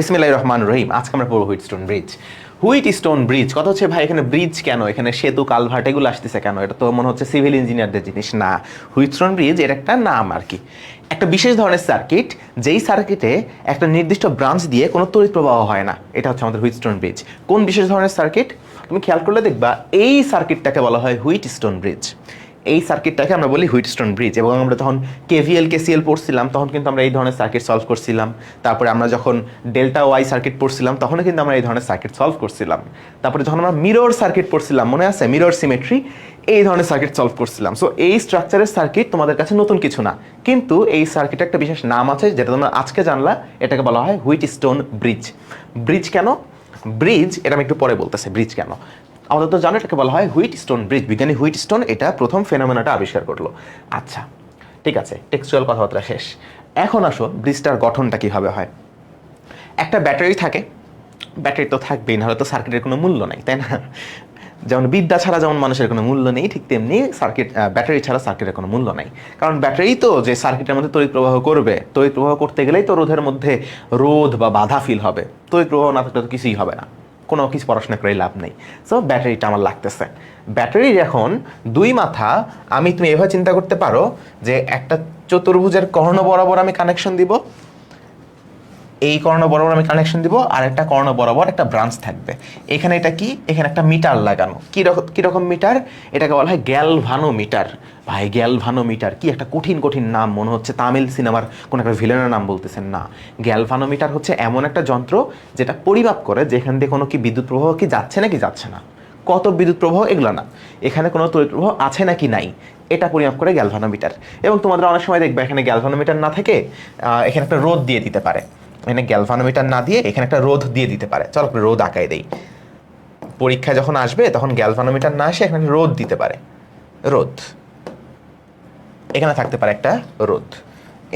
বিসমিল্লাহির রহমানির রহিম। আজকে আমরা পড়ব হুইটস্টোন ব্রিজ। হুইটস্টোন ব্রিজ কথা হচ্ছে ভাই এখানে ব্রিজ কেন, এখানে সেতু কালভার্ট এগুলো আসতেছে কেন? এটা তো মনে হচ্ছে সিভিল ইঞ্জিনিয়ারদের জিনিস না। হুইটস্টোন ব্রিজ এর একটা নাম আর কি, একটা বিশেষ ধরনের সার্কিট, যেই সার্কিটে একটা নির্দিষ্ট ব্রাঞ্চ দিয়ে কোনো তড়িৎ প্রবাহ হয় না। এটা হচ্ছে আমাদের হুইটস্টোন ব্রিজ। কোন বিশেষ ধরনের সার্কিট? তুমি খেয়াল করলে দেখবা এই সার্কিটটাকে বলা হয় হুইটস্টোন ব্রিজ। এই সার্কিটটাকে আমরা বলি হুইটস্টোন ব্রিজ। এবং আমরা তখন কেভিএল কেসিএল পড়ছিলাম তখন কিন্তু আমরা এই ধরনের সার্কিট সলভ করছিলাম। তারপরে আমরা যখন ডেল্টা ওয়াই সার্কিট পড়ছিলাম তখনও কিন্তু আমরা এই ধরনের সার্কিট সলভ করছিলাম। তারপরে যখন আমরা মিরর সার্কিট পড়ছিলাম, মনে আছে মিরর সিমেট্রি, এই ধরনের সার্কিট সলভ করছিলাম। সো এই স্ট্রাকচারের সার্কিট তোমাদের কাছে নতুন কিছু না, কিন্তু এই সার্কিটের একটা বিশেষ নাম আছে যেটা তোমরা আজকে জানলা। এটাকে বলা হয় হুইটস্টোন ব্রিজ। ব্রিজ কেন? ব্রিজ এটা আমি একটু পরে বলতেছি ব্রিজ কেন। আমাদের তো জানো এটাকে বলা হয় হুইটস্টোন ব্রিজ। বিজ্ঞানী হুইটস্টোন এটা প্রথম ফেনোমেনাটা আবিষ্কার করলো। আচ্ছা ঠিক আছে, টেক্সচুয়াল কথাবার্তা শেষ। এখন আসো ব্রিজটার গঠনটা কীভাবে হয়। একটা ব্যাটারি থাকে, ব্যাটারি তো থাকবেই, নাহলে তো সার্কিটের কোনো মূল্য নেই, তাই না? যেমন বিদ্যা ছাড়া যেমন মানুষের কোনো মূল্য নেই, ঠিক তেমনি ব্যাটারি ছাড়া সার্কিটের কোনো মূল্য নেই। কারণ ব্যাটারি তো যে সার্কিটের মধ্যে তড়িৎ প্রবাহ করবে, তড়িৎ প্রবাহ করতে গেলেই তো রোধের মধ্যে রোধ বা বাধা ফিল হবে। তড়িৎ প্রবাহ না থাকলে তো কিছুই হবে না, কোনো কিছু পড়াশোনা করে লাভ নেই। সো ব্যাটারিটা আমার লাগতেছে। ব্যাটারির এখন দুই মাথা, তুমি এভাবে চিন্তা করতে পারো যে একটা চতুর্ভুজের কর্ণ বরাবর আমি কানেকশন দিব, এই কর্ণ বরাবর আমি কানেকশন দিব, আর একটা কর্ণ বরাবর একটা ব্রাঞ্চ থাকবে। এখানে এটা কি? এখানে একটা মিটার লাগানো। কীরকম মিটার? এটাকে বলা হয় গ্যালভানোমিটার। ভাই গ্যালভানোমিটার কি একটা কঠিন কঠিন নাম, মনে হচ্ছে তামিল সিনেমার কোনো একটা ভিলেনের নাম বলতেছেন না। গ্যালভানোমিটার হচ্ছে এমন একটা যন্ত্র যেটা পরিমাপ করে যেখান দিয়ে কোনো কি বিদ্যুৎ প্রবাহ কি যাচ্ছে নাকি যাচ্ছে না, কত বিদ্যুৎ প্রবাহ এগুলো না, এখানে কোনো তড়িৎ প্রবাহ আছে নাকি নাই, এটা পরিমাপ করে গ্যালভানোমিটার। এবং তোমাদের অনেক সময় দেখবে এখানে গ্যালভানোমিটার না থেকে এখানে একটা রোধ দিয়ে দিতে পারে। এখানে গ্যালভানোমিটার না দিয়ে এখানে একটা রোধ দিয়ে দিতে পারে। চলো রোধ আঁকাই দেই। পরীক্ষায় যখন আসবে তখন গ্যালভানোমিটার না এসে এখানে রোধ দিতে পারে। রোধ এখানে থাকতে পারে একটা রোধ,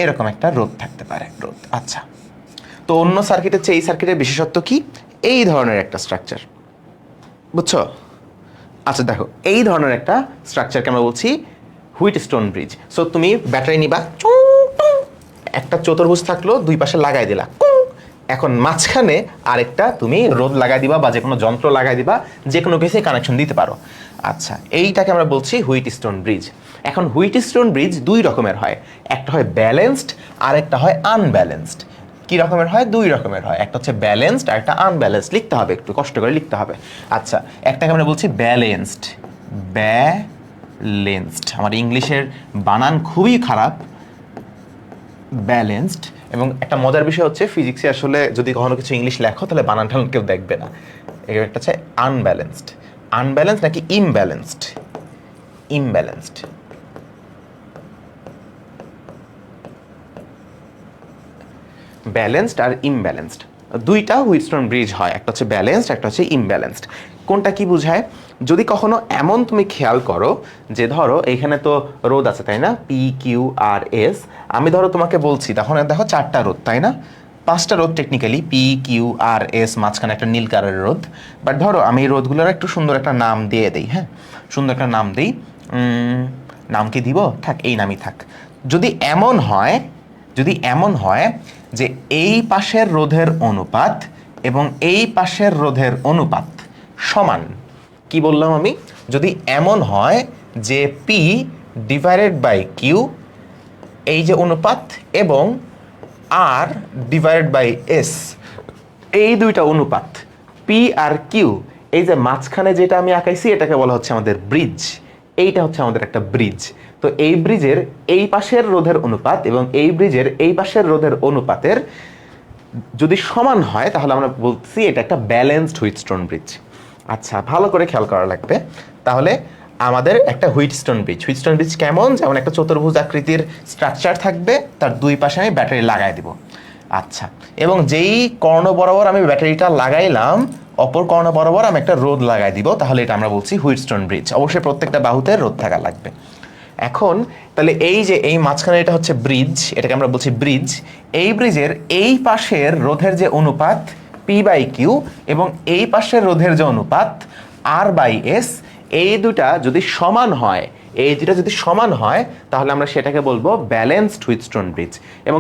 এরকম একটা রোধ থাকতে পারে রোধ। আচ্ছা, তো অন্য সার্কিটের চেয়ে এই সার্কিটের বিশেষত্ব কি? এই ধরনের একটা স্ট্রাকচার, বুঝছো? আচ্ছা দেখো, এই ধরনের একটা স্ট্রাকচারকে আমরা বলছি হুইটস্টোন ব্রিজ। সো তুমি ব্যাটারি নিবা, একটা চতুর্ভুজ থাকলো, দুই পাশে লাগাই দিলা, এখন মাঝখানে আরেকটা তুমি রোধ লাগাই দিবা বা যে কোনো যন্ত্র লাগাই দিবা, যে কোনো কিছুই কানেকশন দিতে পারো। আচ্ছা, এইটাকে আমরা বলছি হুইটস্টোন ব্রিজ। এখন হুইটস্টোন ব্রিজ দুই রকমের হয়, একটা হয় ব্যালেন্সড আর একটা হয় আনব্যালেন্সড। কি রকমের হয়? দুই রকমের হয়, একটা হচ্ছে ব্যালেন্সড আর একটা আনব্যালেন্সড। লিখতে হবে, একটু কষ্ট করে লিখতে হবে। আচ্ছা, একটাকে আমরা বলছি ব্যালেন্সড। ব্যালেন্সড, আমার ইংলিশের বানান খুবই খারাপ, ব্যালেন্সড। এবং একটা মজার বিষয় হচ্ছে ফিজিক্সে আসলে যদি কখনো কিছু ইংলিশ লেখো তাহলে বানানটা কেউ দেখবে না। একটা হচ্ছে আনব্যালেন্সড। আনব্যালেন্সড নাকি ইমব্যালেন্সড? ইমব্যালেন্সড। ব্যালেন্সড আর ইমব্যালেন্সড দুইটা হুইটস্টোন ব্রিজ হয়, একটা হচ্ছে ব্যালেন্সড, একটা হচ্ছে ইমব্যালেন্সড। কোনটা কি বোঝায়? যদি কখনো এমন তুমি খেয়াল করো যে ধরো এইখানে তো রোধ আছে, তাই না? P Q R S. আমি ধরো তোমাকে বলছি, তখন দেখো চারটা রোধ, তাই না? পাঁচটা রোধ technically, P Q R S, মাঝখানে একটা নীল কালারের রোধ। বাট ধরো আমি এই রোধগুলোর একটু সুন্দর একটা নাম দিয়ে দিই। হ্যাঁ, সুন্দর একটা নাম দিই। নাম কি দিব? থাক, এই নামই থাক। যদি এমন হয় যে এই পাশের রোধের অনুপাত এবং এই পাশের রোধের অনুপাত সমান, কি বললাম আমি? যদি এমন হয় যে পি ডিভাইডেড বাই কিউ, এই যে অনুপাত, এবং আর ডিভাইডেড বাই এস, এই দুইটা অনুপাত, পি আর কিউ, এই যে মাঝখানে যেটা আমি আঁকাইছি এটাকে বলা হচ্ছে আমাদের ব্রিজ। এইটা হচ্ছে আমাদের একটা ব্রিজ। তো এই ব্রিজের এই পাশের রোধের অনুপাত এবং এই ব্রিজের এই পাশের রোধের অনুপাতের যদি সমান হয় তাহলে আমরা বলছি এটা একটা ব্যালেন্সড হুইটস্টোন ব্রিজ। আচ্ছা, ভালো করে খেয়াল করা লাগবে। তাহলে আমাদের একটা হুইটস্টোন ব্রিজ কেমন? যেমন একটা চতুর্ভুজ আকৃতির স্ট্রাকচার থাকবে, তার দুই পাশে আমি ব্যাটারি লাগাই দিব। আচ্ছা, এবং যেই কর্ণ বরাবর আমি ব্যাটারিটা লাগাইলাম অপর কর্ণ বরাবর আমি একটা রোধ লাগাই দিব, তাহলে এটা আমরা বলছি হুইটস্টোন ব্রিজ। অবশ্যই প্রত্যেকটা বাহুতে রোধ থাকা লাগবে। এখন তাহলে এই যে এই মাঝখানে এটা হচ্ছে ব্রিজ, এটাকে আমরা বলছি ব্রিজ। এই ব্রিজের এই পাশের রোধের যে অনুপাত পি বাই কিউ এবং এই পাশের রোধের যে অনুপাত আর বাই এস, এই দুটা যদি সমান হয়, এই দুটা যদি সমান হয় তাহলে আমরা সেটাকে বলবো ব্যালেন্সড হুইটস্টোন ব্রিজ। এবং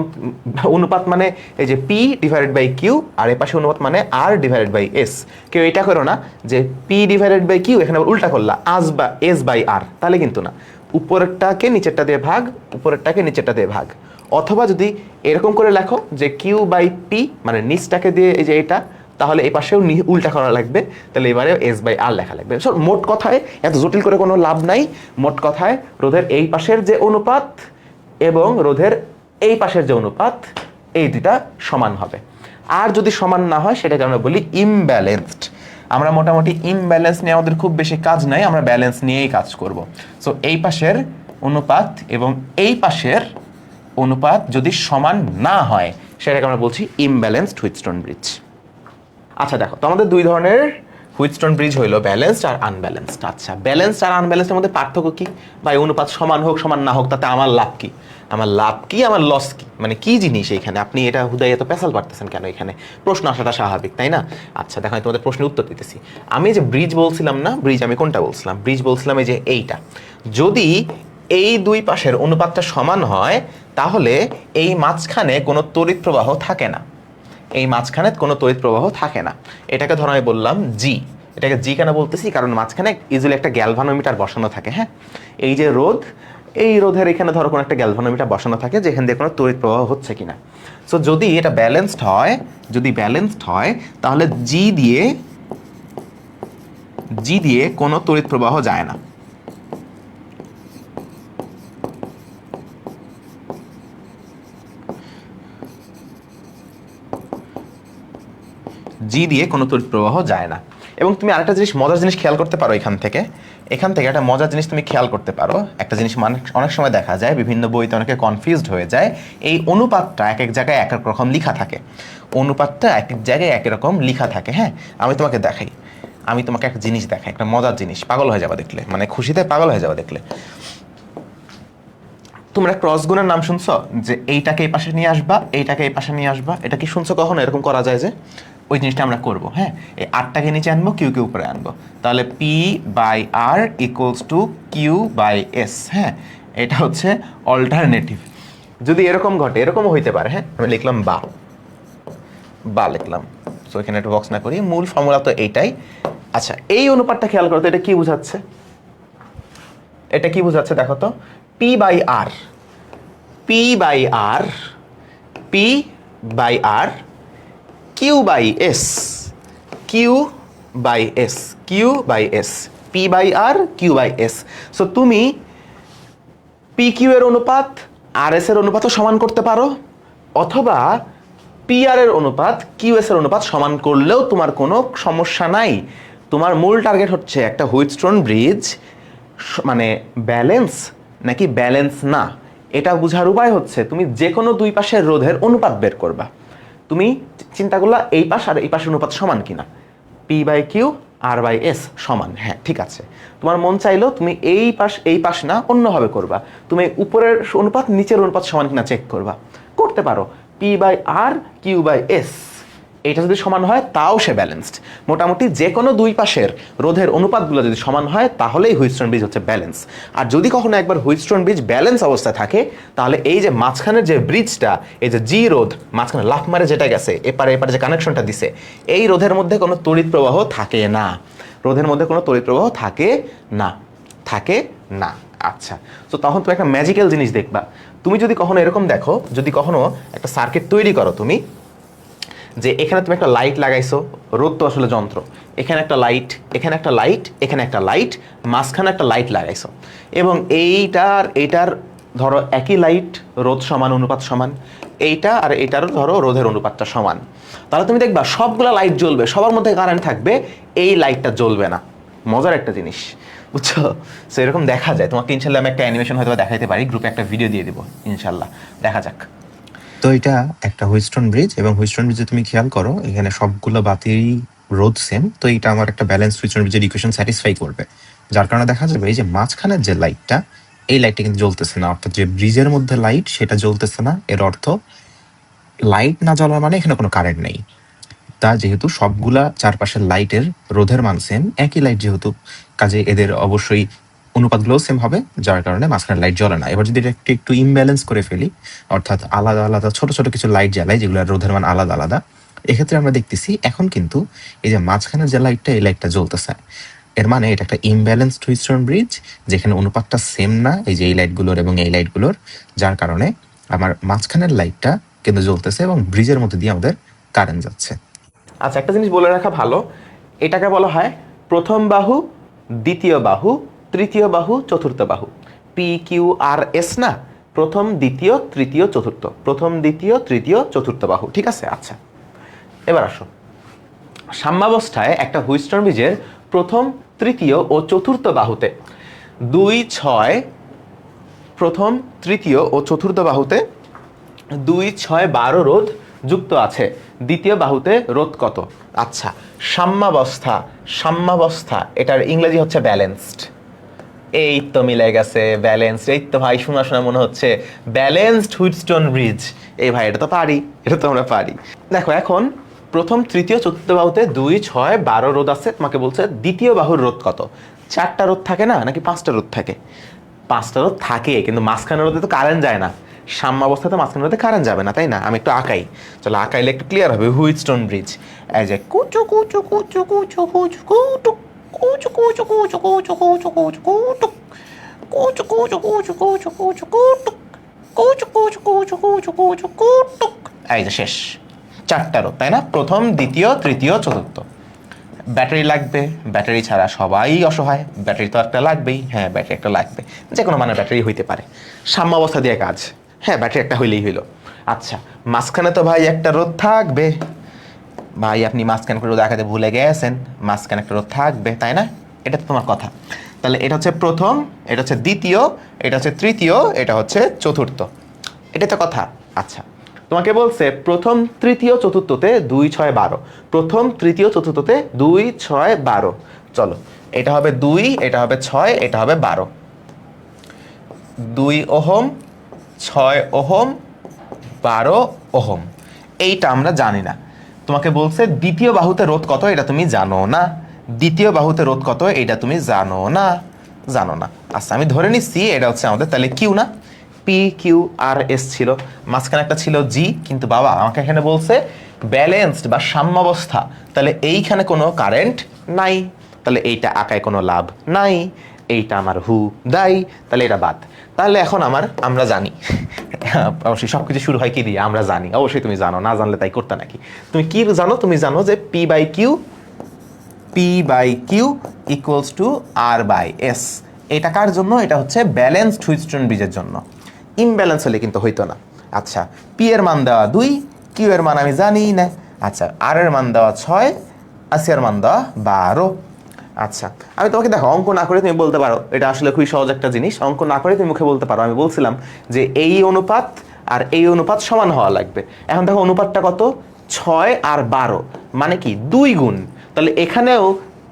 অনুপাত মানে এই যে পি ডিভাইডেড বাই কিউ, আর এ পাশে অনুপাত মানে আর ডিভাইডেড বাই এস। কেউ এটা করো না যে পি ডিভাইডেড বাই কিউ এখানে আবার উল্টা করলা আস বা এস বাই আর, তাহলে কিন্তু না, উপরেরটাকে নিচেরটা দিয়ে ভাগ, উপরেরটাকে নিচেরটা দিয়ে ভাগ। অথবা যদি এরকম করে লেখো যে কিউ বাই পি মানে নিচটাকে দিয়ে এই যে এটা, তাহলে এই পাশেও উল্টা করা লাগবে, তাহলে এবারে এস বাই আর লেখা লাগবে। সো মোট কথায় এত জটিল করে কোনো লাভ নাই। মোট কথায় রোধের এই পাশের যে অনুপাত এবং রোধের এই পাশের যে অনুপাত এই দুটা সমান হবে। আর যদি সমান না হয় সেটাকে আমরা বলি ইমব্যালেন্সড। আমরা মোটামুটি ইমব্যালেন্স নিয়ে আমাদের খুব বেশি কাজ নাই, আমরা ব্যালেন্স নিয়েই কাজ করব। সো এই পাশের অনুপাত এবং এই পাশের অনুপাত যদি সমান না হয় সেটাকে আমরা বলছি ইমব্যালেন্সড হুইটস্টোন ব্রিজ। আচ্ছা দেখো, তো আমাদের দুই ধরনের হুইটস্টোন ব্রিজ হইলো ব্যালেন্সড আর আনব্যালেন্সড। আচ্ছা, ব্যালেন্সড আর আনব্যালেন্সডের মধ্যে পার্থক্য কি? ভাই অনুপাত সমান হোক সমান না হোক তাতে আমার লাভ কি? আমার লাভ কি, আমার লস কি? মানে কি জিনিস এইখানে? আপনি এটা হুদাই এত পেশাল পারতেছেন কেন? এখানে প্রশ্ন আসাটা স্বাভাবিক, তাই না? আচ্ছা দেখো, আমি তোমাদের প্রশ্নের উত্তর দিতেছি। আমি যে ব্রিজ বলছিলাম না, ব্রিজ আমি কোনটা বলছিলাম? ব্রিজ বলছিলাম এই যে এইটা। যদি এই দুই পাশের অনুপাতটা সমান হয় তাহলে এই মাঝখানে কোনো তড়িৎ প্রবাহ থাকে না, এই মাঝখানে কোনো তড়িৎ প্রবাহ থাকে না। এটাকে ধরো আমি বললাম জি। এটাকে জি কেন বলতেছি? কারণ মাঝখানে ইজিলি একটা গ্যালভানোমিটার বসানো থাকে। হ্যাঁ, এই যে রোধ, এই রোধের এখানে ধরো কোনো একটা গ্যালভানোমিটার বসানো থাকে যেখান দিয়ে কোনো তড়িৎ প্রবাহ হচ্ছে কিনা। সো যদি এটা ব্যালেন্সড হয়, যদি ব্যালেন্সড হয় তাহলে জি দিয়ে কোনো তড়িৎ প্রবাহ যায় না। জি দিয়ে কোনো তড়িৎ প্রবাহ যায় না। এবং তুমি আরেকটা জিনিস, মজার জিনিস খেয়াল করতে পারো এখান থেকে একটা মজার জিনিস তুমি খেয়াল করতে পারো। একটা জিনিস অনেক সময় দেখা যায়, বিভিন্ন বইতে অনেকে কনফিউজড হয়ে যায়, এই অনুপাতটা এক এক জায়গায় এক এক রকম লেখা থাকে। অনুপাতটা এক এক জায়গায় এক রকম লেখা থাকে। হ্যাঁ, আমি তোমাকে দেখাই, আমি তোমাকে একটা জিনিস দেখাই, একটা মজার জিনিস, পাগল হয়ে যাবে দেখলে, মানে খুশিতে পাগল হয়ে যাবে দেখলে। তোমরা ক্রস গুণের নাম শুনছো? যে এইটাকে এই পাশে নিয়ে আসবা, এইটাকে এই পাশে নিয়ে আসবা, এটা কি শুনছো কখনো? এরকম করা যায় যে ওই জিনিসটা আমরা করবো। হ্যাঁ, এই আরটাকে নিচে আনবো, কিউকে উপরে আনবো, তাহলে P by R equals to Q by S. হ্যাঁ, এটা হচ্ছে অল্টারনেটিভ। যদি এরকম ঘটে, এরকমও হইতে পারে। হ্যাঁ, আমি লিখলাম বা লিখলাম, সো এখানে একটা বক্স না করি, মূল ফর্মুলা তো এইটাই। আচ্ছা, এই অনুপাতটা খেয়াল করো তো, এটা কি বোঝাচ্ছে? এটা কি বোঝাচ্ছে দেখো তো, P by R, P by R, P by R, Q by S, Q by S, Q by S, P by R, Q by S. So তুমি পি কিউ এর অনুপাত আর এস এর অনুপাতও সমান করতে পারো, অথবা পি আর এর অনুপাত কিউ এস এর অনুপাত সমান করলেও তোমার কোনো সমস্যা নাই। তোমার মূল টার্গেট হচ্ছে একটা হুইটস্টোন ব্রিজ মানে ব্যালেন্স নাকি ব্যালেন্স না, এটা বোঝার উপায় হচ্ছে তুমি যে কোনো দুই পাশের রোধের অনুপাত বের করবা। তুমি চিন্তা করলা এই পাশ আর এই পাশের অনুপাত সমান কিনা, P by Q R by S সমান। হ্যাঁ ঠিক আছে, তোমার মন চাইলো তুমি এই পাশ না অন্যভাবে করবা, তুমি উপরের অনুপাত নিচের অনুপাত সমান কিনা চেক করবা, করতে পারো। P by R Q by S এটা যদি সমান হয় তাও সে ব্যালেন্সড। মোটামুটি যে কোনো দুই পাশের রোধের অনুপাতগুলো যদি সমান হয় তাহলেই হুইটস্টোন ব্রিজ হচ্ছে ব্যালেন্স। আর যদি কখনো একবার হুইটস্টোন ব্রিজ ব্যালেন্স অবস্থায় থাকে তাহলে এই যে মাঝখানের যে ব্রিজটা, এই যে জি রোধ মাঝখানে লাফ মারে যেটা গেছে এপারে এপারে যে কানেকশনটা দিছে, এই রোধের মধ্যে কোনো তড়িৎ প্রবাহ থাকে না, রোধের মধ্যে কোনো তড়িৎ প্রবাহ থাকে না। আচ্ছা, তো তখন তুমি একটা ম্যাজিক্যাল জিনিস দেখবা। তুমি যদি কখনো এরকম দেখো, যদি কখনো একটা সার্কিট তৈরি করো তুমি, যে এখানে তুমি একটা লাইট লাগাইছো, রোদ তো আসলে যন্ত্র, এখানে একটা লাইট, এখানে একটা লাইট, এখানে একটা লাইট, মাঝখানে একটা লাইট লাগাইছো, এবং এইটার ধরো একই লাইট, রোধ সমান, অনুপাত সমান, এইটা আর এইটারও ধরো রোধের অনুপাতটা সমান, তাহলে তুমি দেখবা সবগুলা লাইট জ্বলবে, সবার মধ্যে কারেন্ট থাকবে, এই লাইটটা জ্বলবে না। মজার একটা জিনিস, বুঝছো? সো এরকম দেখা যায়। তোমাকে ইনশাল্লাহ আমি একটা অ্যানিমেশন হয়তো দেখাইতে পারি, গ্রুপে একটা ভিডিও দিয়ে দিব ইনশাল্লাহ, দেখা যাক। তো এটা একটা হুইটস্টোন ব্রিজ, এবং হুইটস্টোন ব্রিজে তুমি খেয়াল করো এখানে সবগুলো বাতির রোধ সেম, তো এটা আমার একটা ব্যালেন্স হুইটস্টোন ব্রিজের ইকুয়েশন স্যাটিসফাই করবে, যার কারণে দেখা যাবে এই যে মাঝখানের যে লাইটটা, এই লাইটটা কিন্তু জ্বলতেছে না, অর্থাৎ যে ব্রিজের মধ্যে লাইট সেটা জ্বলতেছে না, এর অর্থ লাইট না জ্বলার মানে এখানে কোনো কারেন্ট নেই। তা যেহেতু সবগুলা চারপাশের লাইটের রোধের মান সেম, একই লাইট যেহেতু, কাজে এদের অবশ্যই অনুপাতগুলোও সেম হবে, যার কারণে মাঝখানে লাইট জ্বলে না। এবার যদি এটা একটু একটু ইমব্যালেন্স করে ফেলি, অর্থাৎ আলাদা আলাদা ছোট ছোট কিছু লাইট জ্বালাই যেগুলো রোধের মান আলাদা আলাদা, এক্ষেত্রে আমরা দেখতেছি এখন কিন্তু এই যে মাঝখানে যে লাইটটা, এই লাইটটা জ্বলতেছে। এর মানে এটা একটা ইমব্যালেন্সড হুইটস্টোন ব্রিজ, যেখানে অনুপাতটা সেম না এই যে এই লাইটগুলোর এবং এই লাইটগুলোর, যার কারণে আমার মাঝখানের লাইটটা কিন্তু জ্বলতেছে এবং ব্রিজের মধ্যে দিয়ে আমাদের কারেন্ট যাচ্ছে। আচ্ছা, একটা জিনিস বলে রাখা ভালো, এটাকে বলা হয় প্রথম বাহু, দ্বিতীয় বাহু, তৃতীয় বাহু, চতুর্থ বাহু। PQRS না, প্রথম দ্বিতীয় তৃতীয় চতুর্থ, প্রথম দ্বিতীয় তৃতীয় চতুর্থ বাহু, ঠিক আছে? আচ্ছা, এবার আসো, সাম্যাবস্থায় একটা হুইটস্টোন ব্রিজের প্রথম তৃতীয় ও চতুর্থ বাহুতে 2, 6, প্রথম তৃতীয় ও চতুর্থ বাহুতে 2, 6, 12 রোধ যুক্ত আছে। দ্বিতীয় বাহুতে রোধ কত? আচ্ছা, সাম্যাবস্থা এটার ইংরেজি হচ্ছে ব্যালেন্সড। এই তো মিলে গেছে, ব্যালেন্সড। এই তো ভাই, শোনা শোনা মনে হচ্ছে ব্যালেন্সড হুইটস্টোন ব্রিজ। এই ভাই, এটা তো পারি, এটা তো আমরা পারি। দেখো, এখন প্রথম তৃতীয় চতুর্থ বাহুতে 2, 6, 12 রোধ আছে। তোমাকে বলছে দ্বিতীয় বাহুর রোধ কত। 4টা রোধ থাকে না, নাকি 5টা রোধ থাকে? 5টা রোধ থাকে, কিন্তু মাঝখানের রোধে তো কারেন্ট যায় না। সাম্যাবস্থাতে মাঝখানের রোধে কারেন্ট যাবে না, তাই না? আমি একটু আঁকাই, চলো আঁকাইলে একটু ক্লিয়ার হবে। হুইটস্টোন ব্রিজ এই যে কুচু কুচু কুচু কুচু কুচু কুটু কুচু কুচু কুচু কুচু কুচু কুচু কুটু কুচু কুচু কুচু কুচু কুচু কুটু কুচু কুচু কুচু কুচু কুচু কুটু। এই যে শেষ। 4টা রোধ, তাই না? প্রথম, দ্বিতীয়, তৃতীয়, চতুর্থ। ব্যাটারি লাগবে, ব্যাটারি ছাড়া সবাই অসহায়। ব্যাটারি তো একটা লাগবেই, হ্যাঁ ব্যাটারি একটা লাগবে, যে কোনো মানের ব্যাটারি হইতে পারে। সাম্যাবস্থা দিয়ে কাজ, হ্যাঁ ব্যাটারি একটা হইলেই হইলো। আচ্ছা, মাঝখানে তো ভাই একটা রোধ থাকবে। ভাই, আপনি মাঝখানে করে রোধ দেখাতে ভুলে গেছেন, মাঝখানে একটা রোধ থাকবে, তাই না? এটা তো তোমার কথা। তাহলে এটা হচ্ছে প্রথম, এটা হচ্ছে দ্বিতীয়, এটা হচ্ছে তৃতীয়, এটা হচ্ছে চতুর্থ। এটা তো কথা। আচ্ছা, তোমাকে বলছে প্রথম তৃতীয় চতুর্থতে 2, 6, 12, প্রথম তৃতীয় চতুর্থতে 2, 6, 12। চলো, এটা হবে 2, এটা হবে 6, এটা হবে 12। 2 ওহম, 6 ওহম, 12 ওহম। এইটা আমরা জানি না। তোমাকে বলছে দ্বিতীয় বাহুতে রোধ কত, এটা তুমি জানো না। দ্বিতীয় বাহুতে রোধ কত, এটা তুমি জানো না। আচ্ছা, আমি ধরে নিচ্ছি এটা হচ্ছে আমাদের তাহলে কিউ না, PQRS ছিল, মাঝখানে একটা ছিল জি। কিন্তু বাবা, আমাকে এখানে বলছে ব্যালেন্সড বা সাম্যাবস্থা, তাহলে এইখানে কোনো কারেন্ট নাই, তাহলে এইটা আঁকায় কোনো লাভ নাই। এইটা আমার হু দাই, তাহলে এটা বাদ। তাহলে এখন আমরা জানি, অবশ্যই সবকিছু শুরু হয় কি দিয়ে? আমরা জানি, অবশ্যই তুমি জানো, না জানলে তাই করতে নাকি? তুমি কি জানো? তুমি জানো যে P/Q ইকুয়ালস টু R/S। এটা কার জন্য? এটা হচ্ছে ব্যালেন্সড হুইটস্টোন ব্রিজের জন্য। ইমব্যালেন্স হলে কিন্তু হইতো না। আচ্ছা, পি এর মান দেওয়া 2, কিউ এর মান আমি জানি না। আচ্ছা, আর এর মান দেওয়া 6, আসি এর মান দেওয়া 12। আচ্ছা, আমি তোমাকে দেখো, অঙ্ক না করে তুমি বলতে পারো, এটা আসলে খুবই সহজ একটা জিনিস। অঙ্ক না করে তুমি মুখে বলতে পারো, আমি বলছিলাম যে এই অনুপাত আর এই অনুপাত সমান হওয়া লাগবে। এখন দেখো অনুপাতটা কত, 6 আর 12, মানে কি 2 গুণ। তাহলে এখানেও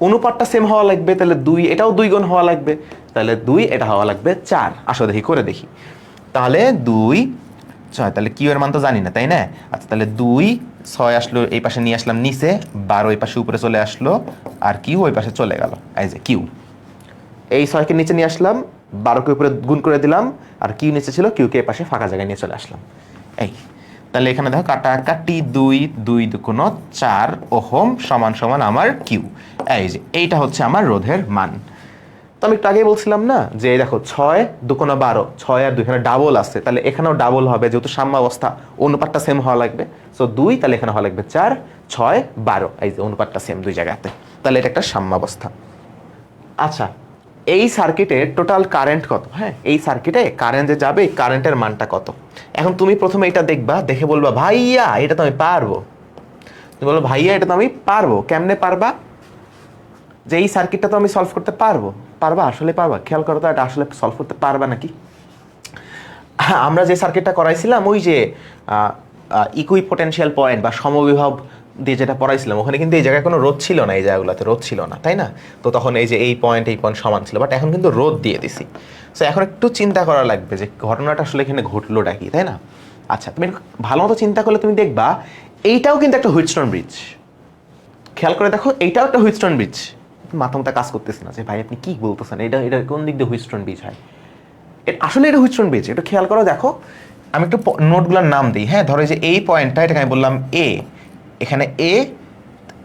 অনুপাতটা সেম হওয়া লাগবে, তাহলে 2, এটাও 2 গুণ হওয়া লাগবে, তাহলে 2, এটা হওয়া লাগবে 4। আসো দেখি, করে দেখি। তাহলে 2, 6, তাহলে কিউ এর মান তো জানি না, তাই না? আচ্ছা, তাহলে 2, 6 আসলো এই পাশে, নিয়ে আসলাম নিচে, 12 এই পাশে উপরে চলে আসলো, আর কিউ ওই পাশে চলে গেল। এই যে কিউ, এই 6কে নিচে নিয়ে আসলাম, 12কে উপরে গুণ করে দিলাম, আর কিউ নিচে ছিল, কিউকে এই পাশে ফাঁকা জায়গায় নিয়ে চলে আসলাম। এই, তাহলে এখানে দেখো কাটাকাটি, 2, 2 দুগুণ 4 ওহম সমান সমান আমার কিউ। এই যে এইটা হচ্ছে আমার রোধের মান। তো আমি একটু আগেই বলছিলাম না যে দেখো 6 দুগুণ 12, 6 আর 2 এখানে ডাবল আছে, তাহলে এখানেও ডাবল হবে, যেহেতু সাম্যাবস্থা, অনুপাতটা সেম হওয়া লাগবে। সো 2, তাহলে এখানে হওয়া লাগবে 4, 6, 12। এই যে অনুপাতটা সেম দুই জায়গাতে, তাহলে এটা একটা সাম্যাবস্থা। আচ্ছা, এই সার্কিটের টোটাল কারেন্ট কত? হ্যাঁ, এই সার্কিটে কারেন্ট যে যাবে, কারেন্টের মানটা কত? এখন তুমি প্রথমে এটা দেখবা, দেখে বলবা ভাইয়া এটা তো আমি পারবো। তুমি বলবো ভাইয়া এটা তো আমি পারবো। কেমনে পারবা? যে এই সার্কিটটা তো আমি সলভ করতে পারবো। পারবা? আসলে পারবা? খেয়াল করো তো, এটা আসলে সলভ করতে পারবা নাকি? আমরা যে সার্কিটটা করাইছিলাম, ওই যে ইকুইপোটেনশিয়াল পয়েন্ট বা সমবিভব দিয়ে যেটা পড়াইছিলাম, ওখানে কিন্তু এই জায়গায় কোনো রোধ ছিল না, এই জায়গাগুলোতে রোধ ছিল না, তাই না? তো তখন এই যে এই পয়েন্ট সমান ছিল, বাট এখন কিন্তু রোধ দিয়ে দিছি। সো এখন একটু চিন্তা করা লাগবে যে ঘটনাটা আসলে এখানে ঘটলোটা কি, তাই না? আচ্ছা, তুমি ভালো মতো চিন্তা করলে তুমি দেখবা এইটাও কিন্তু একটা হুইটস্টোন ব্রিজ। খেয়াল করে দেখো, এইটাও একটা হুইটস্টোন ব্রিজ। মাথা মাথা কাজ করতেছে না যে ভাই আপনি কি বলতেছেন, এটা এটা কোন দিক দিয়ে হুইটস্টোন ব্রিজ হয়। আসলে এটা হুইটস্টোন ব্রিজ, এটা খেয়াল করো। দেখো আমি একটু নোটগুলোর নাম দিই, হ্যাঁ। ধরো যে এই পয়েন্টটা, এটাকে আমি বললাম এ, এখানে এ,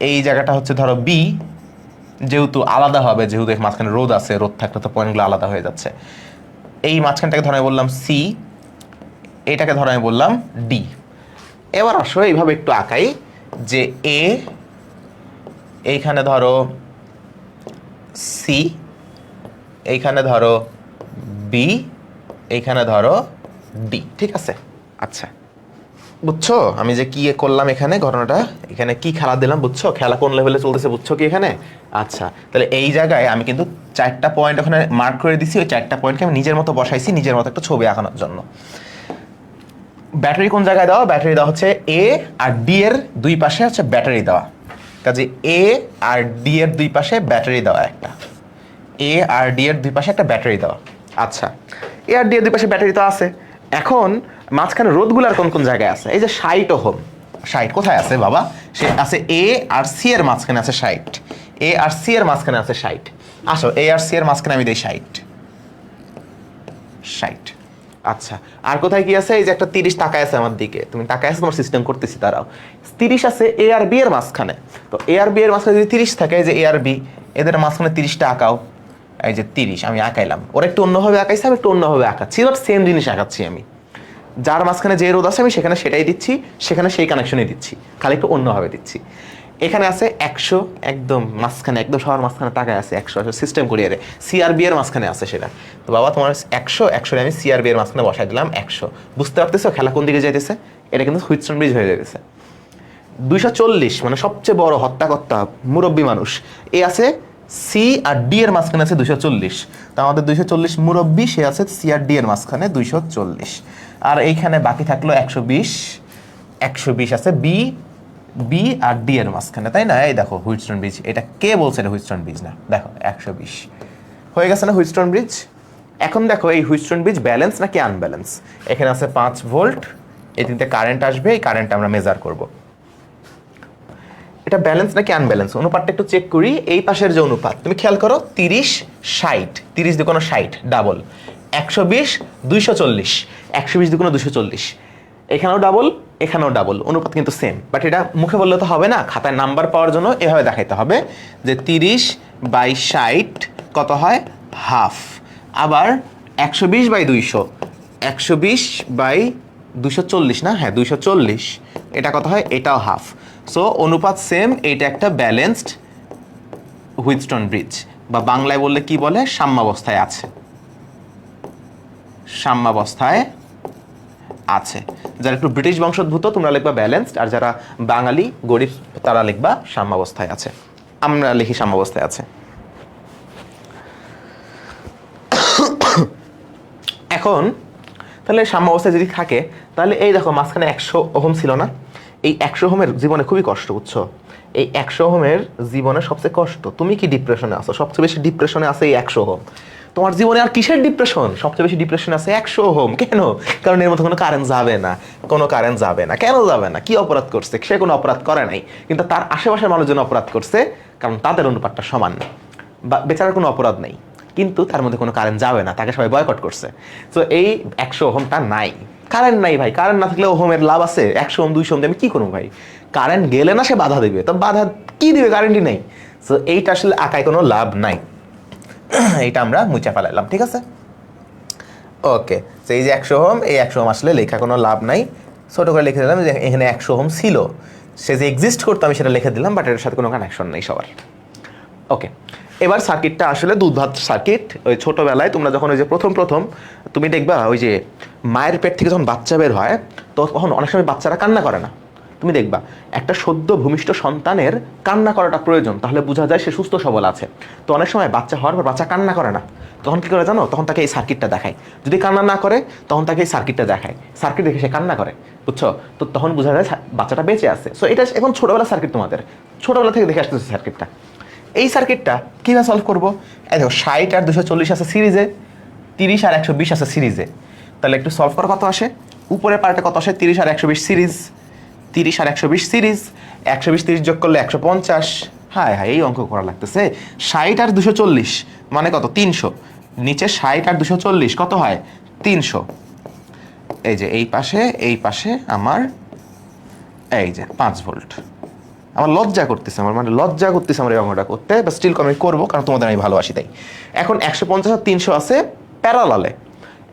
এই জায়গাটা হচ্ছে ধরো বি, যেহেতু আলাদা হবে, যেহেতু মাঝখানে রোদ আছে, রোদ থাকলে তো পয়েন্টগুলো আলাদা হয়ে যাচ্ছে। এই মাঝখানটাকে ধরো আমি বললাম সি, এটাকে ধরো আমি বললাম ডি। এবার আসো এইভাবে একটু আঁকাই যে এ, এইখানে ধরো সি, এইখানে ধরো বি, এইখানে ধরো ডি, ঠিক আছে। আচ্ছা বুঝছো আমি যে কি করলাম এখানে ঘটনাটা, এখানে কি খেলা দিলাম বুঝছো, খেলা কোন লেভেলে চলতেছে বুঝছো কি এখানে। আচ্ছা তাহলে এই জায়গায় আমি কিন্তু 4টা পয়েন্ট ওখানে মার্ক করে দিছি, ওই 4টা পয়েন্টকে আমি নিজের মতো বসাইছি, নিজের মতো একটা ছবি আঁকানোর জন্য। ব্যাটারি কোন জায়গায় দেওয়া, ব্যাটারি দেওয়া হচ্ছে এ আর ডি এর দুই পাশে হচ্ছে ব্যাটারি দেওয়া, কাজে এ আর ডি এর দুই পাশে ব্যাটারি দেওয়া, একটা এ আর ডি এর দুই পাশে একটা ব্যাটারি দেওয়া। আচ্ছা এ আর ডি এর দুই পাশে ব্যাটারি তো আছে, এখন মাঝখানে রোধগুলার কোন কোন জায়গায় আছে, এই যে 60 ওহম, 60 কোথায় আছে বাবা, সে আছে এ আর সি এর মাঝখানে আছে 60, এ আর সি এর মাঝখানে আছে 60। আসো এ আর সি এর মাঝখানে আমি দিই 60। আচ্ছা আর কোথায় কি আছে, এই যে একটা 30 তাকায় আছে আমার দিকে, তুমি তাকায় আছে, তোমার সিস্টেম করতেছি দাঁড়াও। 30 আছে এ আর বি এর মাঝখানে, তো এ আর বি এর মাঝখানে যদি 30 থাকে, এই যে এ আর বি, এদের মাঝখানে 30টা আঁকাও, এই যে 30 আমি আঁকাইলাম। ওরা একটু অন্যভাবে আঁকাইছে, আমি একটু অন্যভাবে আঁকাচ্ছি, বাট সেম জিনিস আঁকাচ্ছি আমি। যার মাঝখানে যে রোদ আছে আমি সেখানে সেটাই দিচ্ছি, সেখানে সেই কানেকশনই দিচ্ছি, খালি একটু অন্যভাবে দিচ্ছি। এখানে আছে 100, একদম মাঝখানে, একদম সবার মাঝখানে টাকায় আছে 100, সিস্টেম করিয়ে সিআরবি এর মাঝখানে আছে সেটা। তো বাবা তোমার 100 আমি সিআরবি এর মাঝখানে বসাই দিলাম 100। বুঝতে পারতেছো খেলা কোন দিকে যাইতেছে, এটা কিন্তু হুইটস্টোন ব্রিজ হয়ে যাইতেছে। 240 মানে সবচেয়ে বড় হত্যাকর্তা মুরব্বী মানুষ, এ আছে সি আর ডি এর মাঝখানে আছে 240, তো আমাদের 240 মুরব্বী, সে আছে সি আর ডি এর মাঝখানে 240। আর এইখানে বাকি থাকলো 120 আছে বি, বি আর ডি এর মাঝখানে, তাই না। এই দেখো হুইটস্টোন ব্রিজ, এটা কে বলছে এটা হুইটস্টোন ব্রিজ না, দেখো 120 হয়ে গেছে না হুইটস্টোন ব্রিজ। এখন দেখো এই হুইটস্টোন ব্রিজ ব্যালেন্স নাকি আনব্যালেন্স। এখানে আছে 5 ভোল্ট, এই তিনটে কারেন্ট আসবে, এই কারেন্ট আমরা মেজার করব। এটা ব্যালেন্স নাকি আনব্যালেন্স, অনুপাতটা একটু চেক করি। এই পাশের যে অনুপাত তুমি খেয়াল করো, 30 60, 30 দুগুণ 60 ডাবল, 120 240, 120 দুগুণ 240, এখানেও ডাবল এখানেও ডাবল, অনুপাত কিন্তু সেম। বাট এটা মুখে বললে তো হবে না, খাতায় নাম্বার পাওয়ার জন্য এভাবে দেখাইতে হবে যে 30/60 কত হয়, হাফ। আবার 120/200, 120/240 না, হ্যাঁ 240, এটা কত হয়, এটাও হাফ। সো অনুপাত সেম, এইটা একটা ব্যালেন্সড হুইটস্টোন ব্রিজ, বা বাংলায় বললে কি বলে, সাম্যাবস্থায় আছে, সাম্যাবস্থায় আছে। যারা একটু ব্রিটিশ বংশোদ্ভূত তোমরা লিখবা ব্যালেন্সড, আর যারা বাঙালি গরিব তারা লিখবা সাম্যাবস্থায় আছে। আমরা লিখি সাম্যাবস্থায় আছে। এখন তাহলে সাম্যাবস্থায় যদি থাকে, তাহলে এই দেখো মাঝখানে 100 ওহম ছিল না, এই 100 ওহমের জীবনে খুবই কষ্ট, বুঝছো। এই 100 ওহমের জীবনে সবচেয়ে কষ্ট, তুমি কি ডিপ্রেশনে আছো, সবচেয়ে বেশি ডিপ্রেশনে আছে এই 100 ওহম। তোমার জীবনে আর কিসের ডিপ্রেশন, সবচেয়ে বেশি ডিপ্রেশন আছে 100 ওহম। কেন? কারণ এর মধ্যে কোনো কারেন্ট যাবে না, কোনো কারেন্ট যাবে না। কেন যাবে না? কি অপরাধ করছে সে? কোনো অপরাধ করে নাই, কিন্তু তার আশেপাশের মানুষজন অপরাধ করছে, কারণ তাদের অনুপাতটা সমান, বা বেচারার কোনো অপরাধ নেই, কিন্তু তার মধ্যে কোনো কারেন্ট যাবে না, তাকে সবাই বয়কট করছে। তো এই 100 ওহমটা নাই, কারেন্ট নাই ভাই। কারেন্ট না থাকলে ওহমের লাভ আছে, 100 ওহম 200 ওহম দিয়ে আমি কি করবো ভাই? কারেন্ট গেলে না সে বাধা দিবে, তো বাধা কি দিবে, কারেন্টই নেই। তো এইটা আসলে আঁকায় কোনো লাভ নাই, এইটা আমরা মুছে ফেলাইলাম, ঠিক আছে। ওকে, তো এই যে 100 ওহম, এই 100 ওহম আসলে লেখা কোনো লাভ নাই, ছোট করে লিখে দিলাম যে এখানে 100 ওহম ছিল, সে যে এক্সিস্ট করতো আমি সেটা লিখে দিলাম, বাট এটার সাথে কোনো কানেকশন নেই সবার। ওকে, এবার সার্কিটটা আসলে দুধভাত সার্কিট। ওই ছোটোবেলায় তোমরা যখন ওই যে প্রথম তুমি দেখবা ওই যে মায়ের পেট থেকে যখন বাচ্চা বের হয়, তখন অনেক সময় বাচ্চারা কান্না করে না। তুমি দেখবা একটা সদ্য ভূমিষ্ঠ সন্তানের কান্না করাটা প্রয়োজন, তাহলে বোঝা যায় সে সুস্থ সবল আছে। তো অনেক সময় বাচ্চা হওয়ার পর বাচ্চা কান্না করে না, তখন কী করে জানো? তখন তাকে এই সার্কিটটা দেখায়। যদি কান্না না করে তখন তাকে এই সার্কিটটা দেখায়, সার্কিট দেখে সে কান্না করে, বুঝছো? তো তখন বোঝা যায় বাচ্চাটা বেঁচে আছে। সো এটা এখন ছোটোবেলার সার্কিট, তোমাদের ছোটোবেলা থেকে দেখে আসতেছে সার্কিটটা। এই সার্কিটটা কীভাবে সলভ করবো? এই দেখো 60 আর 240 আছে সিরিজে, 30 আর 120 আছে সিরিজে, তাহলে একটু সলভ করা কত আসে? উপরের পার্টে কত আসে? 30 আর 120 সিরিজ, 30 আর 120 সিরিজ, 120 30 যোগ করলে 150, হায় হায়, এই অঙ্ক করা লাগতেছে। 60 আর 240 মানে কত? 300। নিচে 60 আর 240 কত হয়? 300। এই যে এই পাশে আমার এই যে 5 ভোল্ট। আমার লজ্জা করতেছে, আমার মানে লজ্জা করতেছে আমার এই অঙ্কটা করতে, বা স্টিল আমি করবো কারণ তোমাদের আমি ভালোবাসি তাই। এখন 150 আর 300 আছে প্যারালালে,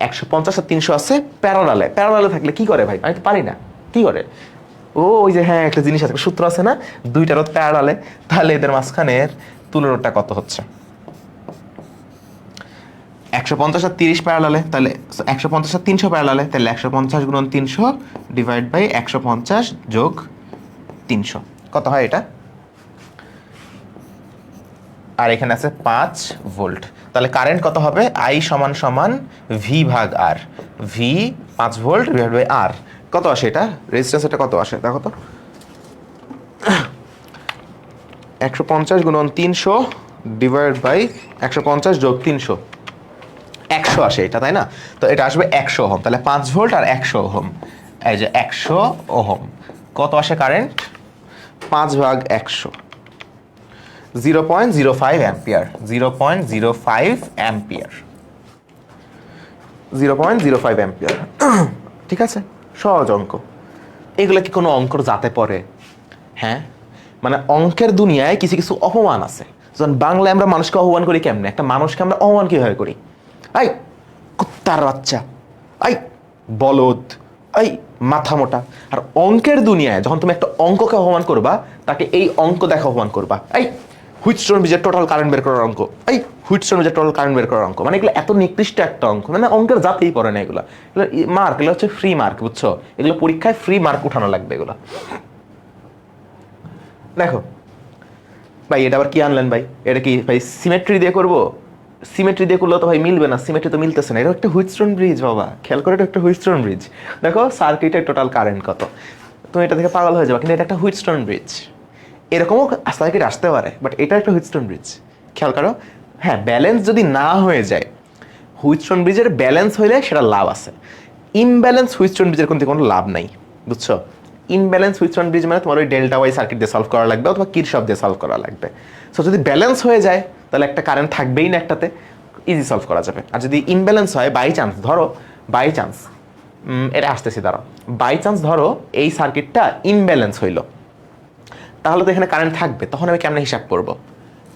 150 আর 300 আছে প্যারালালে। প্যারালালে থাকলে কি করে ভাই? আমি তো পারি না। কি করে? ওই যে হ্যাঁ, একটা জিনিস আছে, সূত্র আছে না, দুইটা রোধ প্যারালালে, তাহলে এদের মাঝখানের তুলনাটা কত হচ্ছে? 150 আর 30 প্যারালালে, তাহলে 150 আর 300 প্যারালালে, তাহলে 150 গুণন 300 ডিভাইড বাই 150 যোগ 300 কত হয় এটা? আর এখানে আছে 5 ভোল্ট। তাহলে কারেন্ট কত হবে? আই সমান সমান ভি ভাগ আর, ভি 5 ভোল্ট ডিভাইড বাই আর। কত আসে এটা? রেজিস্ট্যান্স এটা কত আসে দেখো তো। 150 গুণন 300 ডিভাইড বাই 150 যোগ 300, 100 আসে এটা, তাই না? তো এটা আসবে 100 ওহম। তাহলে 5 ভোল্ট আর 100 ওহম, এই যে 100 ওহম। কত আসে কারেন্ট? 5 ভাগ 100, 0.05 অ্যাম্পিয়ার, 0.05 অ্যাম্পিয়ার, 0.05 অ্যাম্পিয়ার। ঠিক আছে, সহজ অঙ্ক। এগুলো কি কোনো অঙ্কর জাতে পড়ে? হ্যাঁ, মানে অঙ্কের দুনিয়ায় কিছু কিছু অপমান আছে। যখন বাংলায় আমরা মানুষকে অপমান করি কেমনে, একটা মানুষকে আমরা অপমান কিভাবে করি? আই কুত্তার বাচ্চা, আই বলদ, আই মাথা মোটা। আর অঙ্কের দুনিয়ায় যখন তুমি একটা অঙ্ককে অপমান করবা, তাকে এই অঙ্ক দেখে অপমান করবা। এই হুইটস্টোন ব্রিজের টোটাল কারেন্ট বের করার অঙ্ক, এই হুইটস্টোন ব্রিজের টোটাল কারেন্ট বের করার অঙ্ক, মানে এগুলো এত নিকৃষ্ট একটা অঙ্ক, মানে অঙ্কের জাতেই পড়ে না এগুলো। মার্ক, এগুলো হচ্ছে ফ্রি মার্ক, বুঝছো? এগুলো পরীক্ষায় ফ্রি মার্ক উঠানো লাগবে এগুলো। দেখো ভাই, এটা আবার কি আনলেন ভাই? এটা কি ভাই সিমেট্রি দিয়ে করবো? সিমেট্রি দিয়ে করলেও তো ভাই মিলবে না, সিমেট্রি তো মিলতেছে না। এটা একটা হুইটস্টোন ব্রিজ বাবা, খেয়াল করে, এটা একটা হুইটস্টোন ব্রিজ। দেখো সার্কিটের টোটাল কারেন্ট কত, তুমি এটা থেকে পাগল হয়ে যাবে, কিন্তু এটা একটা হুইটস্টোন ব্রিজ। এরকমও সার্কিট আসতে পারে, বাট এটা একটা হুইটস্টোন ব্রিজ। খেয়াল করো, হ্যাঁ, ব্যালেন্স যদি না হয়ে যায়, হুইটস্টোন ব্রিজের ব্যালেন্স হইলে সেটা লাভ আছে। ইমব্যালেন্স হুইটস্টোন ব্রিজের কোনো লাভ নাই, বুঝছো? ইমব্যালেন্স হুইটস্টোন ব্রিজ মানে তোমার ওই ডেল্টা ওয়াই সার্কিট দিয়ে সলভ করা লাগবে, অথবা কিরশফ দিয়ে সলভ করা লাগবে। সো যদি ব্যালেন্স হয়ে যায়, তাহলে একটা কারেন্ট থাকবেই না একটাতে, ইজি সলভ করা যাবে। আর যদি ইমব্যালেন্স হয়, বাই চান্স ধরো, বাই চান্স, এটা আসতেছি দাঁড়াও, বাই চান্স ধরো এই সার্কিটটা ইমব্যালেন্স হইলো, তাহলে তো এখানে কারেন্ট থাকবে। তখন আমি কেমন হিসাব করবো?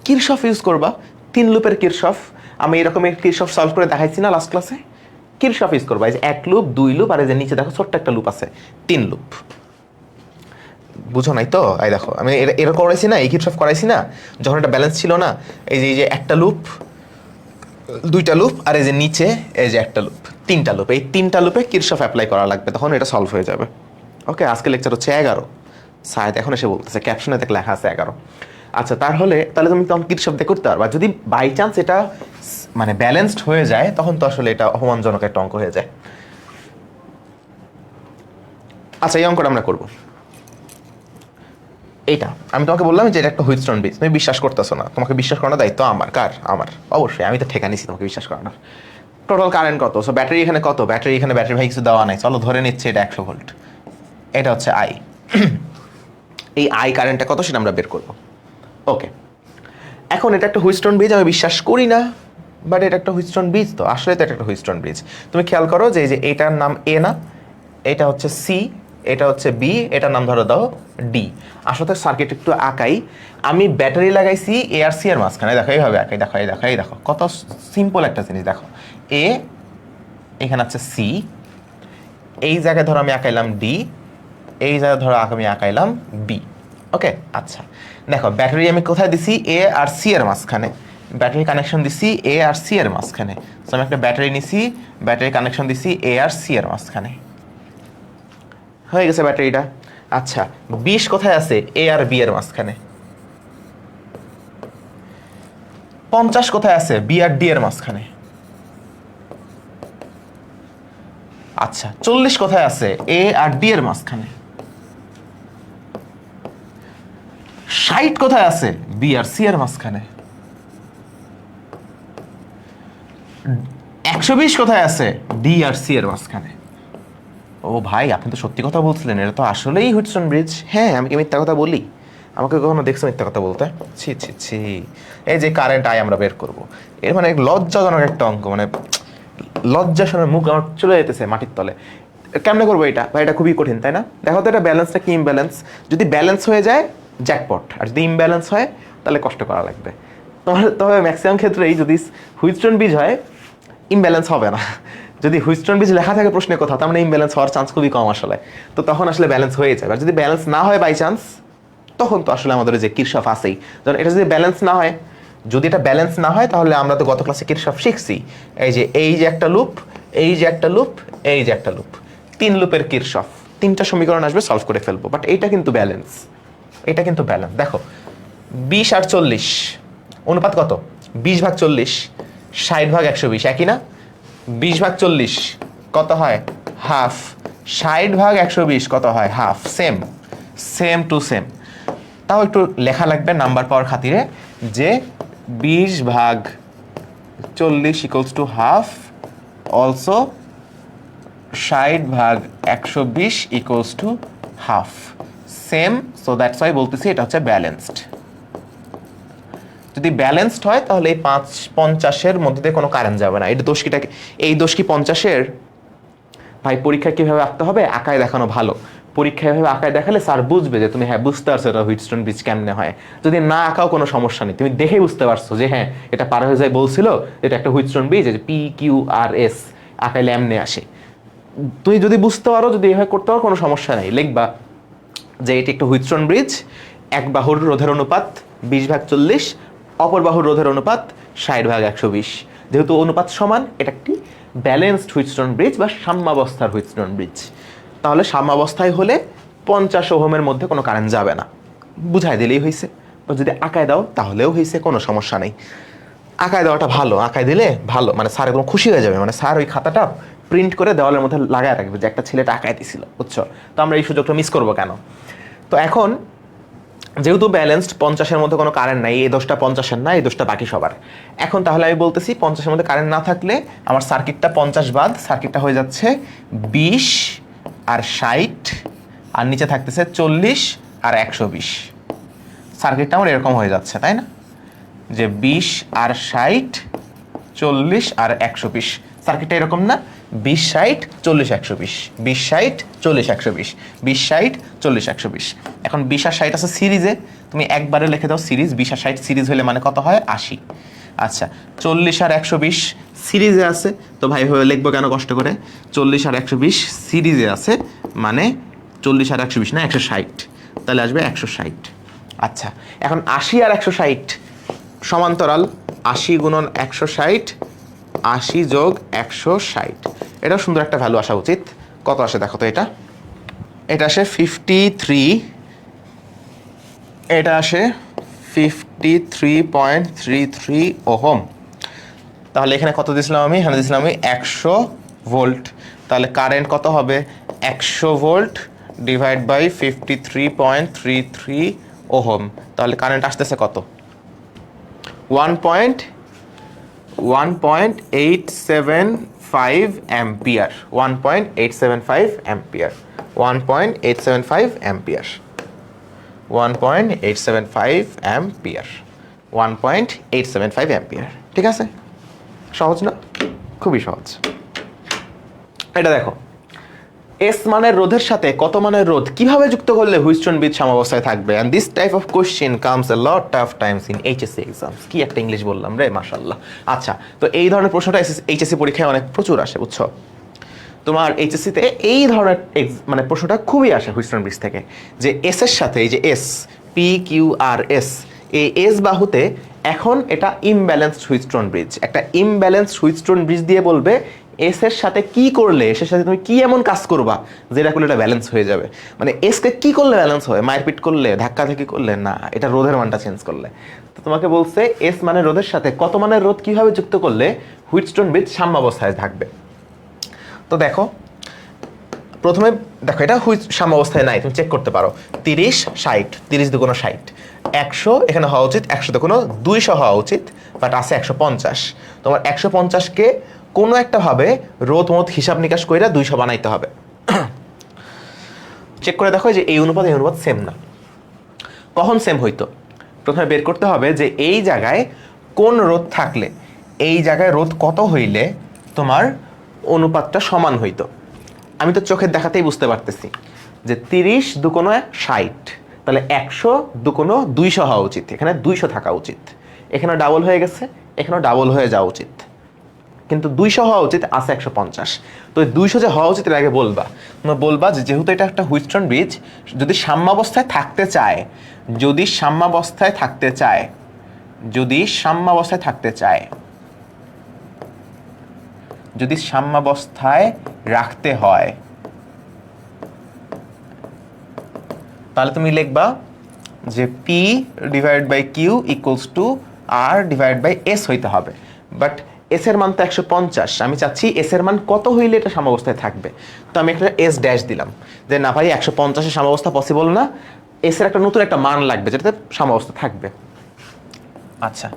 কিরশফ ইউজ করবা, 3 লুপের কিরশফ। আমি এরকম কিরশফ সলভ করে দেখাইছি না লাস্ট ক্লাসে। কিরশফ ইউজ করবা, এই যে 1 লুপ, 2 লুপ, আর এই যে নিচে দেখো ছোট্ট একটা লুপ আছে, 3 লুপ। বুঝো নাই তো? এই দেখো আমি এরকম করাইছি না, এই কিরশফ করাইছি না, যখন এটা ব্যালেন্স ছিল না। এই যে একটা লুপ, 2টা লুপ, আর এই যে নিচে এই যে একটা লুপ, 3টা লুপ। এই 3টা লুপে কিরশফ অ্যাপ্লাই করা লাগবে, তখন এটা সলভ হয়ে যাবে। ওকে, আজকে লেকচার হচ্ছে 11, সায়দ এখন এসে বলতেছে, ক্যাপশনে দেখ লেখা আছে 11। আচ্ছা, তাহলে তুমি তখন কিরশফ দিয়ে করতে পারবা। যদি বাই চান্স এটা মানে ব্যালেন্সড হয়ে যায়, তখন তো আসলে এটা অপমানজনক একটা অঙ্ক হয়ে যায়। আচ্ছা, এই অঙ্কটা আমরা করবো। এইটা আমি তোমাকে বললাম যে এটা একটা হুইটস্টোন ব্রিজ, তুমি বিশ্বাস করতেছো না। তোমাকে বিশ্বাস করানোর দায়িত্ব আমার। কার? আমার, অবশ্যই। আমি তো ঠেকা নিছি তোমাকে বিশ্বাস করানোর। টোটাল কারেন্ট কত? সো ব্যাটারি এখানে কত? ব্যাটারি এখানে ব্যাটারি ভাই কিছু দেওয়া নাই, চলো ধরে নিচ্ছে এটা 100 ভোল্ট। এটা হচ্ছে আই। এই আই কারেন্টটা কত সেটা আমরা বের করবো। ওকে, এখন এটা একটা হুইটস্টোন ব্রিজ, আমি বিশ্বাস করি না, বাট এটা একটা হুইটস্টোন ব্রিজ। তো আসলে তো এটা একটা হুইটস্টোন ব্রিজ। তুমি খেয়াল করো যে এই যে এটার নাম এ না, এটা হচ্ছে সি, এটা হচ্ছে বি, এটার নাম ধরো দাও ডি। আসলে সার্কিট একটু আঁকাই। আমি ব্যাটারি লাগাইছি এ আর সি এর মাঝখানে, দেখো এইভাবে আঁকাই, দেখো এই দেখো, এই দেখো কত সিম্পল একটা জিনিস। দেখো এ, এখানে আছে সি, এই জায়গায় ধরো আমি আঁকাইলাম ডি, এই জায়গায় ধরো আমি আঁকাইলাম বি। ওকে, আচ্ছা দেখো ব্যাটারি আমি কোথায় দিছি? এ আর সি এর মাঝখানে। ব্যাটারি কানেকশন দিছি এ আর সি এর মাঝখানে। তো আমি একটা ব্যাটারি নিছি, ব্যাটারি কানেকশন দিছি এ আর সি এর মাঝখানে। হয়ে গেছে ব্যাটারিটা। আচ্ছা, 20 কোথায় আছে? এ আর বি এর মাঝখানে। 50 কোথায় আছে? বি আর ডি এর মাঝখানে। আচ্ছা, 40 কোথায় আছে? এ আর ডি এর মাঝখানে। 60 কোথায় আছে? বি আর সি এর মাঝখানে। 120 কোথায় আছে? ডি আর সি এর মাঝখানে। ও ভাই, আপনি তো সত্যি কথা বলছিলেন, এটা তো আসলেই হুইটস্টোন ব্রিজ। হ্যাঁ, আমি কি মিথ্যা কথা বলি? আমাকে কখনো দেখছো মিথ্যা কথা বলতে? ছি ছি ছি। এই যে কারেন্ট আই আমরা বের করব, এর মানে লজ্জাজনক একটা অঙ্ক, মানে লজ্জা শুনে মুখ আমার চলে যেতেছে মাটির তলে। কেমনে করবো এটা ভাই? এটা খুবই কঠিন, তাই না? দেখো তো এটা ব্যালেন্সটা কি ইমব্যালেন্স। যদি ব্যালেন্স হয়ে যায় জ্যাকপট, আর যদি ইমব্যালেন্স হয় তাহলে কষ্ট করা লাগবে তোমার। তবে ম্যাক্সিমাম ক্ষেত্রেই যদি হুইটস্টোন ব্রিজ হয় ইমব্যালেন্স হবে না। যদি হুইটস্টোন ব্রিজ লেখা থাকে প্রশ্নের কথা, তার মানে ইমব্যালেন্স হওয়ার চান্স খুবই কম আসলে। তো তখন আসলে ব্যালেন্স হয়ে যায়। আর যদি ব্যালেন্স না হয় বাই চান্স, তখন তো আসলে আমাদের যে কিরশফ আছেই। ধরুন এটা যদি ব্যালেন্স না হয়, যদি এটা ব্যালেন্স না হয় তাহলে আমরা তো গত ক্লাসে কিরশফ শিখছি। এই যে একটা লুপ, এই যে একটা লুপ, এই যে একটা লুপ, 3 লুপের কিরশফ, 3টা সমীকরণ আসবে, সলভ করে ফেলবো। বাট এইটা কিন্তু ব্যালেন্স, এটা কিন্তু ব্যালেন্স। দেখো 20 আর 40 অনুপাত কত? 20/40, 60/120, একই না? 20/40 কত হয়? হাফ। 60/120 কত হয়? Half. Same, same to same. তাও একটু লেখা লাগবে নাম্বার পাওয়ার খাতিরে, যে 20/40 equals to half, also 60/120 equals to half. Same, so that's why বলতেছি এটা হচ্ছে ব্যালেন্সড। যদি ব্যালেন্সড হয় তাহলে এই 50-এর মধ্যে দিয়ে কোনো কারেন্ট যাবে না। এটা দোষ কিটাকে, এই দোষ কি 50-এর? ভাই পরীক্ষা কিভাবে আঁকতে হবে? আঁকায় দেখানো ভালো। পরীক্ষায় এভাবে আঁকায় দেখালে স্যার বুঝবে যে তুমি হ্যাঁ বুঝতে পারছো এটা হুইটস্টোন ব্রিজ কেমনে হয়। যদি না আঁকাও কোনো সমস্যা নেই, তুমি দেখে বুঝতে পারছো যে হ্যাঁ এটা পার হয়ে যায় বলছিল, এটা একটা হুইটস্টোন ব্রিজ, যে PQRS আঁকাইলে এমনি আসে। তুই যদি বুঝতে পারো, যদি এভাবে করতে পারো, কোনো সমস্যা নেই। লিখবা যে এটি একটা হুইটস্টোন ব্রিজ, এক বাহুর রোধের অনুপাত 20/40, অপর বাহুর রোধের অনুপাত 60/120। যেহেতু অনুপাত সমান, এটা একটি ব্যালেন্সড হুইটস্টোন ব্রিজ বা সাম্যাবস্থার হুইটস্টোন ব্রিজ। তাহলে সাম্যাবস্থায় হলে 50 ওহমের মধ্যে কোনো কারেন্ট যাবে না, বুঝাই দিলেই হয়েছে। বা যদি আঁকায় দাও তাহলেও হয়েছে, কোনো সমস্যা নেই। আঁকায় দেওয়াটা ভালো, আঁকায় দিলে ভালো, মানে স্যার একদম খুশি হয়ে যাবে। মানে স্যার ওই খাতাটা প্রিন্ট করে দেওয়ালের মধ্যে লাগায় রাখবে যে একটা ছেলেটা আঁকায় দিছিল, বুঝছো? তো আমরা এই সুযোগটা মিস করবো কেন? তো এখন যেহেতু ব্যালেন্সড, 50-এর মধ্যে কোনো কারেন্ট নাই, এই দোষটা 50-এর না, এই দোষটা বাকি সবার। এখন তাহলে আমি বলতেছি 50-এর মধ্যে কারেন্ট না থাকলে আমার সার্কিটটা 50 বাদ, সার্কিটটা হয়ে যাচ্ছে 20 আর 60, আর নিচে থাকতেছে 40 আর 120। সার্কিটটা আমার এরকম হয়ে যাচ্ছে, তাই না? যে 20 আর 60, 40 আর 120। সার্কিটটা এরকম না? 20 60 40 120, 20 60 40 120, 20 60 40 120। এখন 20 আর 60 আছে সিরিজে, তুমি একবারে লিখে দাও সিরিজ। 20 আর 60 সিরিজ হলে মানে কত হয়? 80। আচ্ছা 40 আর 120 সিরিজে আছে, তো ভাই ভাবে লিখবো কেন কষ্ট করে? 40 আর 120 সিরিজে আছে মানে 40 আর 120 না 160, তাহলে আসবে 160। আচ্ছা এখন 80 আর 160 সমান্তরাল, 80 গুণন 160, 80 যোগ 160। এটাও সুন্দর একটা ভ্যালু আসা উচিত। কত আসে দেখো তো? এটা আসে 53, এটা আসে 53.33 ওহম। তাহলে এখানে কত দিয়েছিলাম আমি? এখানে দিয়েছিলাম আমি 100 ভোল্ট। তাহলে কারেন্ট কত হবে? 100 ভোল্ট ডিভাইড বাই 53.33 ওহম। তাহলে কারেন্ট আসতেছে কত? 1.875 ampere, 1.875 ampere, 1.875 ampere, 1.875 ampere, 1.875 ampere. ঠিক আছে? সহজ না? খুবই সহজ। এটা দেখো, এস মানের রোধের সাথে কত মানের রোধ কিভাবে যুক্ত করলে হুইটস্টোন ব্রিজ সাম্যাবস্থায় থাকবে? And this type of question comes a lot of times in HSC exams. কি একটা ইংলিশ বললাম রে, মাশাআল্লাহ। আচ্ছা, তো এই ধরনের প্রশ্নটা এইচএসসি পরীক্ষায় অনেক প্রচুর আসে, বুঝছো? তোমার এইচএসসিতে এই ধরনের মানে প্রশ্নটা খুবই আসে হুইটস্টোন ব্রিজ থেকে, যে এস এর সাথে, এই যে এস, PQRS, এই এস বাহুতে এখন এটা ইমব্যালেন্সড হুইটস্টোন ব্রিজ। একটা ইমব্যালেন্সড হুইটস্টোন ব্রিজ দিয়ে বলবে এস এর সাথে কি করলে, এস এর সাথে তুমি কি এমন কাজ করবা যেটা করলে এটা ব্যালেন্স হয়ে যাবে। মানে এসকে কি করলে ব্যালেন্স হয়? মারপিট করলে, ধাক্কাধাক্কি করলে না, এটা রোধের মানটা চেঞ্জ করলে। তো তোমাকে বলছে এস মানে রোধের সাথে কত মানের রোধ কিভাবে যুক্ত করলে হুইটস্টোন ব্রিজ সাম্যাবস্থায় থাকবে। তো দেখো, প্রথমে দেখো এটা সাম্যাবস্থায় নাই, তুমি চেক করতে পারো। 30 60, 30 দুগুণ 60, 100 এখানে হওয়া উচিত, 100 দুগুণ 200 হওয়া উচিত, বাট আছে 150। তোমার 150কে কোনো একটা ভাবে রোধ মত হিসাব নিকাশ করে 200 বানাইতে হবে। চেক করে দেখো যে এই অনুপাত সেম না। কখন সেম হইতো? প্রথমে বের করতে হবে যে এই জায়গায় কোন রোধ থাকলে, এই জায়গায় রোধ কত হইলে তোমার অনুপাতটা সমান হইতো। আমি তো চোখের দেখাতেই বুঝতে পারতেছি যে 30 দুকোনো 60, তাহলে 100 দুকোনো 200 হওয়া উচিত, এখানে 200 থাকা উচিত। এখানে ডাবল হয়ে গেছে, এখানেও ডাবল হয়ে যাওয়া উচিত, কিন্তু 200 হওয়া উচিত, আছে 150। তো 200 যে হওয়া উচিত এর আগে বলবা, তোমরা বলবা যে যেহেতু এটা একটা হুইটস্টোন ব্রিজ, যদি সাম্যাবস্থায় থাকতে চায়, যদি সাম্যাবস্থায় থাকতে চায়, যদি সাম্যাবস্থায় থাকতে চায়, যদি সাম্যাবস্থায় রাখতে হয়, তাহলে তুমি লিখবা যে P divide by Q equals to R divide by S হইতে হবে। বাট এস এর মান তো 150, আমি চাচ্ছি এস এর মান কত হইলে এটা সাম্যাবস্থায় থাকবে। তো আমি একটা এস ড্যাশ দিলাম যে না ভাই 150-এর সাম্যাবস্থা পসিবল না, এস এর একটা নতুন একটা মান লাগবে যেটাতে সাম্যাবস্থা থাকবে। আচ্ছা,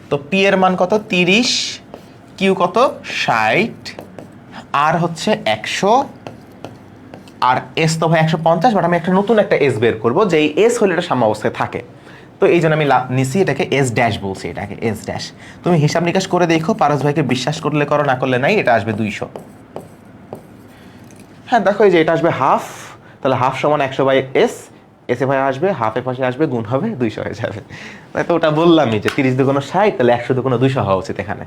তো পি এর মান কত? 30, কিউ কত? 60, আর হচ্ছে 100, আর এস তো ভাই 150, বাট আমি একটা নতুন একটা এস বের করবো যে এই এস হলে এটা সাম্যাবস্থায় থাকে। তো এই জন্য আমি নিছি এটাকে এস ড্যাশ বলছি, এটাকে এস ড্যাশ। তুমি হিসাব নিকাশ করে দেখো, পারস ভাইকে বিশ্বাস করলে করো, না করলে নাই, এটা আসবে 200। হ্যাঁ দেখো এই যে এটা আসবে হাফ, তাহলে হাফ সমান 100 বাই এস, এস এ ভাই আসবে হাফের পাশে আসবে, গুণ হবে 200 হয়ে যাবে। তাই তো ওটা বললামই যে 30 দুগুণ 60, তাহলে 100 দুগুণ 200 হওয়া উচিত, এখানে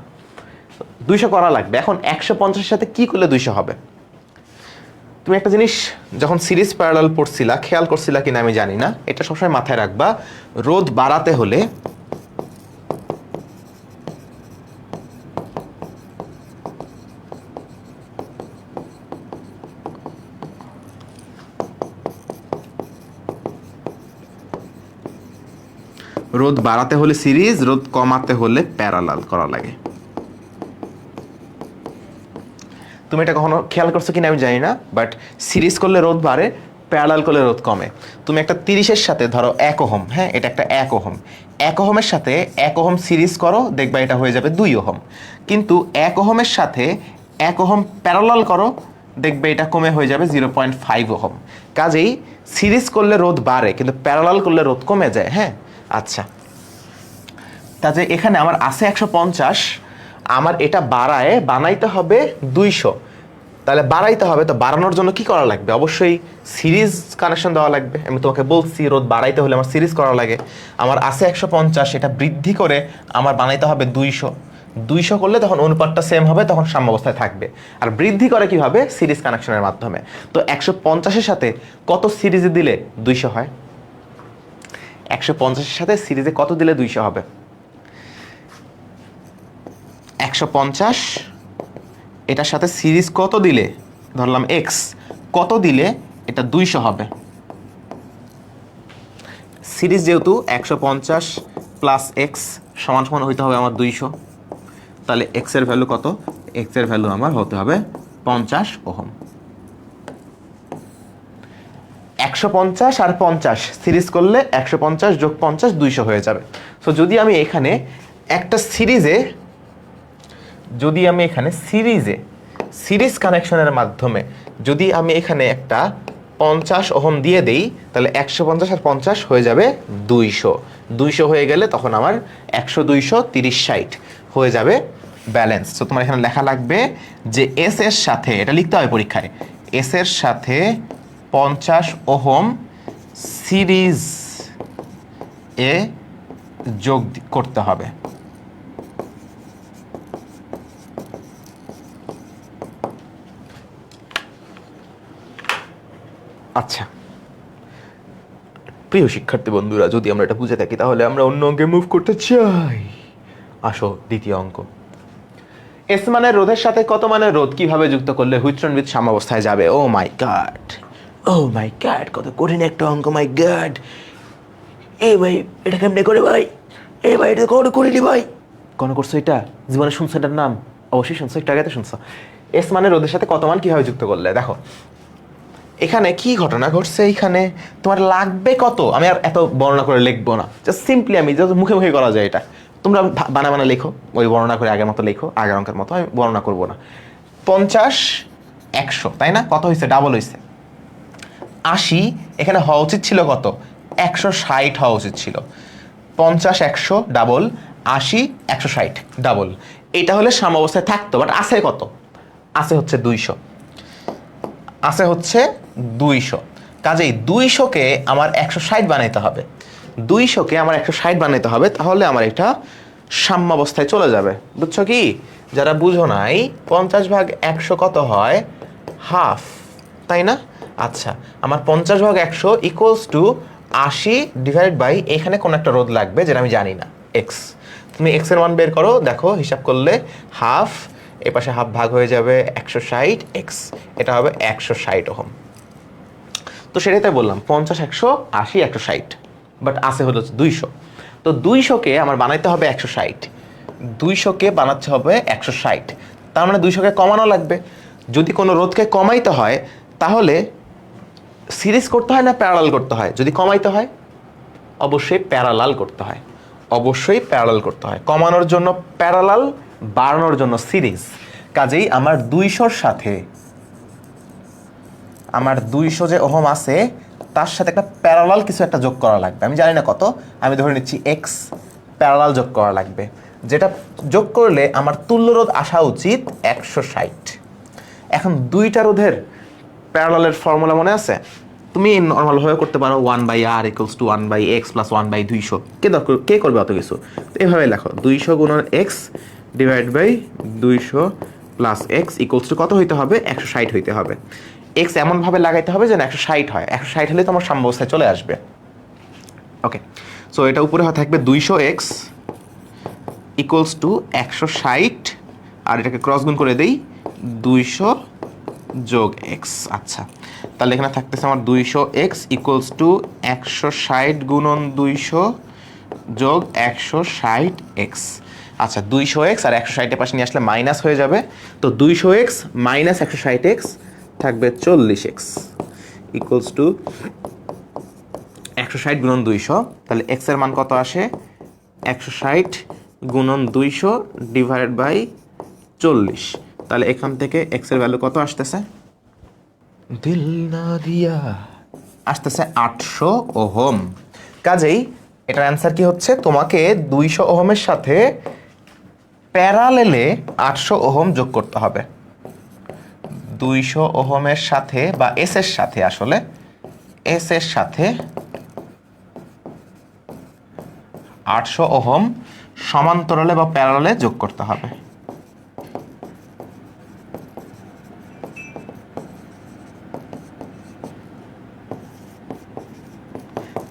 200 করা লাগবে। এখন 150-এর সাথে কি করলে 200 হবে? তুমি একটা জিনিস যখন সিরিজ প্যারালাল পড়ছিলা, খেয়াল করছিলা কিনা আমি জানি না, এটা সবসময় মাথায় রাখবা, রোধ বাড়াতে হলে রোধ বাড়াতে হলে সিরিজ, রোধ কমাতে হলে প্যারালাল করা লাগে। তুমি এটা কখনো খেয়াল করছো কিনা আমি জানি না, বাট সিরিজ করলে রোধ বাড়ে, প্যারালাল করলে রোধ কমে। তুমি একটা 30-এর সাথে ধরো 1 ওহম, হ্যাঁ এটা একটা 1 ওহম, 1 ওহমের সাথে 1 ওহম সিরিজ করো, দেখবা এটা হয়ে যাবে 2 ওহম। কিন্তু 1 ওহমের সাথে 1 ওহম প্যারালাল করো, দেখবে এটা কমে হয়ে যাবে 0.5 ওহম। কাজেই সিরিজ করলে রোধ বাড়ে, কিন্তু প্যারালাল করলে রোধ কমে যায়। হ্যাঁ আচ্ছা, তাহলে এখানে আমার আছে 150, আমার এটা বানাইতে হবে 200, তাহলে বাড়াইতে হবে, তো বাড়ানোর জন্য কি করা লাগবে? অবশ্যই সিরিজ কানেকশন দেওয়া লাগবে। আমি তোমাকে বলছি রোধ বাড়াইতে হলে আমার সিরিজ করা লাগে। আমার আছে 150, এটা বৃদ্ধি করে আমার বানাইতে হবে 200, 200 করলে তখন অনুপাতটা সেম হবে, তখন সাম্যাবস্থায় থাকবে। আর বৃদ্ধি করে কিভাবে? সিরিজ কানেকশনের মাধ্যমে। তো 150-এর সাথে কত সিরিজে দিলে 200 হয়? 150-এর সাথে সিরিজে কত দিলে 200 হবে? 150 এটার সাথে সিরিজ কত দিলে, ধরলাম এক্স, কত দিলে এটা 200 হবে? সিরিজ যেহেতু 150 প্লাস এক্স সমান সমান হইতে হবে আমার 200, তাহলে এক্স এর ভ্যালু কত? এক্স এর ভ্যালু আমার হতে হবে 50 ওহম। 150 আর 50 সিরিজ করলে 150 যোগ 50 200 হয়ে যাবে। সো যদি আমি এখানে একটা সিরিজে, যদি আমি এখানে সিরিজ কানেকশনের মাধ্যমে যদি আমি এখানে একটা 50 ওহম দিয়ে দেই, তাহলে 150 আর 50 হয়ে যাবে 200, 200 হয়ে গেলে তখন আমার 100 200 30 60 হয়ে যাবে ব্যালেন্স। তো তোমার এখানে লেখা লাগবে যে এস এর সাথে, এটা লিখতে হবে পরীক্ষায়, এস এর সাথে 50 ওহম সিরিজ এ যোগ করতে হবে। আচ্ছা প্রিয় শিক্ষার্থী বন্ধুরা, যদি আমরা এটা বুঝে থাকি তাহলে আমরা অন্য অঙ্কে মুভ করতে চাই। আসো দ্বিতীয় অঙ্ক। এস মানের রোধের সাথে কত মানের রোধ কিভাবে যুক্ত করলে হুইটস্টোন ব্রিজ সাম্যাবস্থায় যাবে? ও মাই গড, কত কঠিন একটা অঙ্ক, মাই গড। এ ভাই এটা কেমনে করে ভাই? এ ভাই এটা কখনো করিনি ভাই। কোন করছো এটা? জীবনে শুনছো এটার নাম? অবশ্যই শুনছো, একটু আগে তো শুনছো। এস মানের রোধের সাথে কত মান কিভাবে যুক্ত করলে? দেখো এখানে কি ঘটনা ঘটছে, এখানে তোমার লাগবে কত, আমি আর এত বর্ণনা করে লিখবো না, জাস্ট সিম্পলি আমি জাস্ট মুখে মুখে করা যায় এটা, তোমরা বানা লেখো, ওই বর্ণনা করে আগের মতো লেখো, আগের অঙ্কের মতো, আমি বর্ণনা করবো না। 50 100, তাই না? কত হয়েছে? ডাবল হয়েছে 80, এখানে হওয়া উচিত ছিল কত? 160 হওয়া উচিত ছিল। 50 100 ডাবল, 80 160 ডাবল, এটা হলে সাম্যাবস্থায় থাকতো। বাট আছে কত? আছে হচ্ছে 200, আছে হচ্ছে 200। কাজেই 200কে আমার 160 বানাইতে হবে, 200কে আমার 160 বানাইতে হবে, তাহলে আমার এটা সাম্যাবস্থায় চলে যাবে। বুঝছো কি? যারা বুঝো নাই, 50/100 কত হয়? হাফ, তাই না? আচ্ছা, আমার 50/100 ইকুয়ালস টু 80 ডিভাইড বাই, এখানে কোন একটা রোধ লাগবে যেটা আমি জানি না, এক্স। তুমি এক্স এর মান বের করো, দেখো হিসাব করলে হাফ, এ পাশে হাফ ভাগ হয়ে যাবে 160 এক্স, এটা হবে 160 ওহম। তো সেটাই তাই বললাম, 50 100 80 160, বাট আছে হলো 200। তো 200কে আমার বানাইতে হবে 160, 200কে বানাতে হবে 160, তার মানে 200কে কমানো লাগবে। যদি কোনো রোধকে কমাইতে হয় তাহলে সিরিজ করতে হয় না প্যারালাল করতে হয়? যদি কমাইতে হয় অবশ্যই প্যারালাল করতে হয়, অবশ্যই প্যারালাল করতে হয়। কমানোর জন্য প্যারালাল, বাড়ানোর জন্য সিরিজ। কাজেই আমার 200-র সাথে, আমার 200 যে ওহম আছে তার সাথে একটা প্যারালাল কিছু একটা যোগ করা লাগবে। আমি জানি না কত, আমি ধরে নিচ্ছি এক্স প্যারালাল যোগ করা লাগবে, যেটা যোগ করলে আমার তুল্য রোধ আসা উচিত 160। এখন দুইটা রোধের প্যারালালের ফর্মুলা মনে আছে? তুমি নর্মালভাবে করতে পারো 1/r = 1/x + 1/200। কে করবে অত কিছু? তো এভাবে লেখো, 200 গুণন x divide by 200 plus x equals to কত হইতে হবে? 160 হইতে হবে। x এমনভাবে লাগাইতে হবে যেন 160 হয়, 160 হলে তোমার সাম্যাবস্থায় চলে আসবে। ওকে, সো এটা উপরে থাকবে 200x ইকুয়ালস টু 160, আর এটাকে ক্রস গুণ করে দেই 200 যোগ x। আচ্ছা, তাহলে এখানে থাকতেছে আমার 200x ইকুয়ালস টু 160 গুণন 200 যোগ 160x। আচ্ছা, 200x আর 160 এর পাশে নিয়ে আসলে মাইনাস হয়ে যাবে, তো 200x মাইনাস 160x থাকবে 40x ইকুয়ালস টু 160 গুণন 200। তাহলে x এর মান কত আসে? 160 গুণন 200 ডিভাইড বাই 40। তাহলে এখান থেকে x এর ভ্যালু কত আসতেছে? দিল না দিয়া আসতেছে 800 ওহম। কাজেই এটার অ্যান্সার কি হচ্ছে? তোমাকে 200 ওহমের সাথে প্যারালেলে 800 ওহম যোগ করতে হবে। 200 ওহমের সাথে বা এস এর সাথে, আসলে এস এর সাথে 800 ওহম সমান্তরালে বা প্যারালালে যোগ করতে হবে।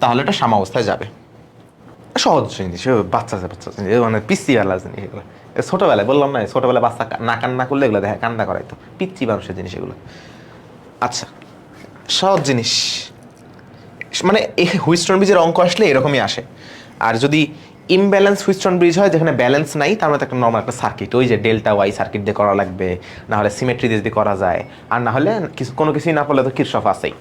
তাহলে এটা সাম্যাবস্থায় যাবে। সহজ জিনিস, বাচ্চা মানে পিচ্ছি বেলা জিনিস এগুলো। ছোটবেলায় বললাম না, ছোটবেলায় বাচ্চা না কান্না করলে এগুলো দেখে কান্না করাইতো, পিচ্ছি মানুষের জিনিস এগুলো। আচ্ছা, সহজ জিনিস, মানে হুইটস্টোন ব্রিজের অঙ্ক আসলে এরকমই আসে। আর যদি ইমব্যালেন্স হুইটস্টোন ব্রিজ হয়, যেখানে ব্যালেন্স নাই, তার মধ্যে একটা নর্মাল একটা সার্কিট, ওই যে ডেল্টা ওয়াই সার্কিট দিয়ে করা লাগবে, না হলে সিমেট্রি দিয়ে যদি করা যায়, আর না হলে কোনো কিছুই না পড়লে তো কিরশফ আছেই।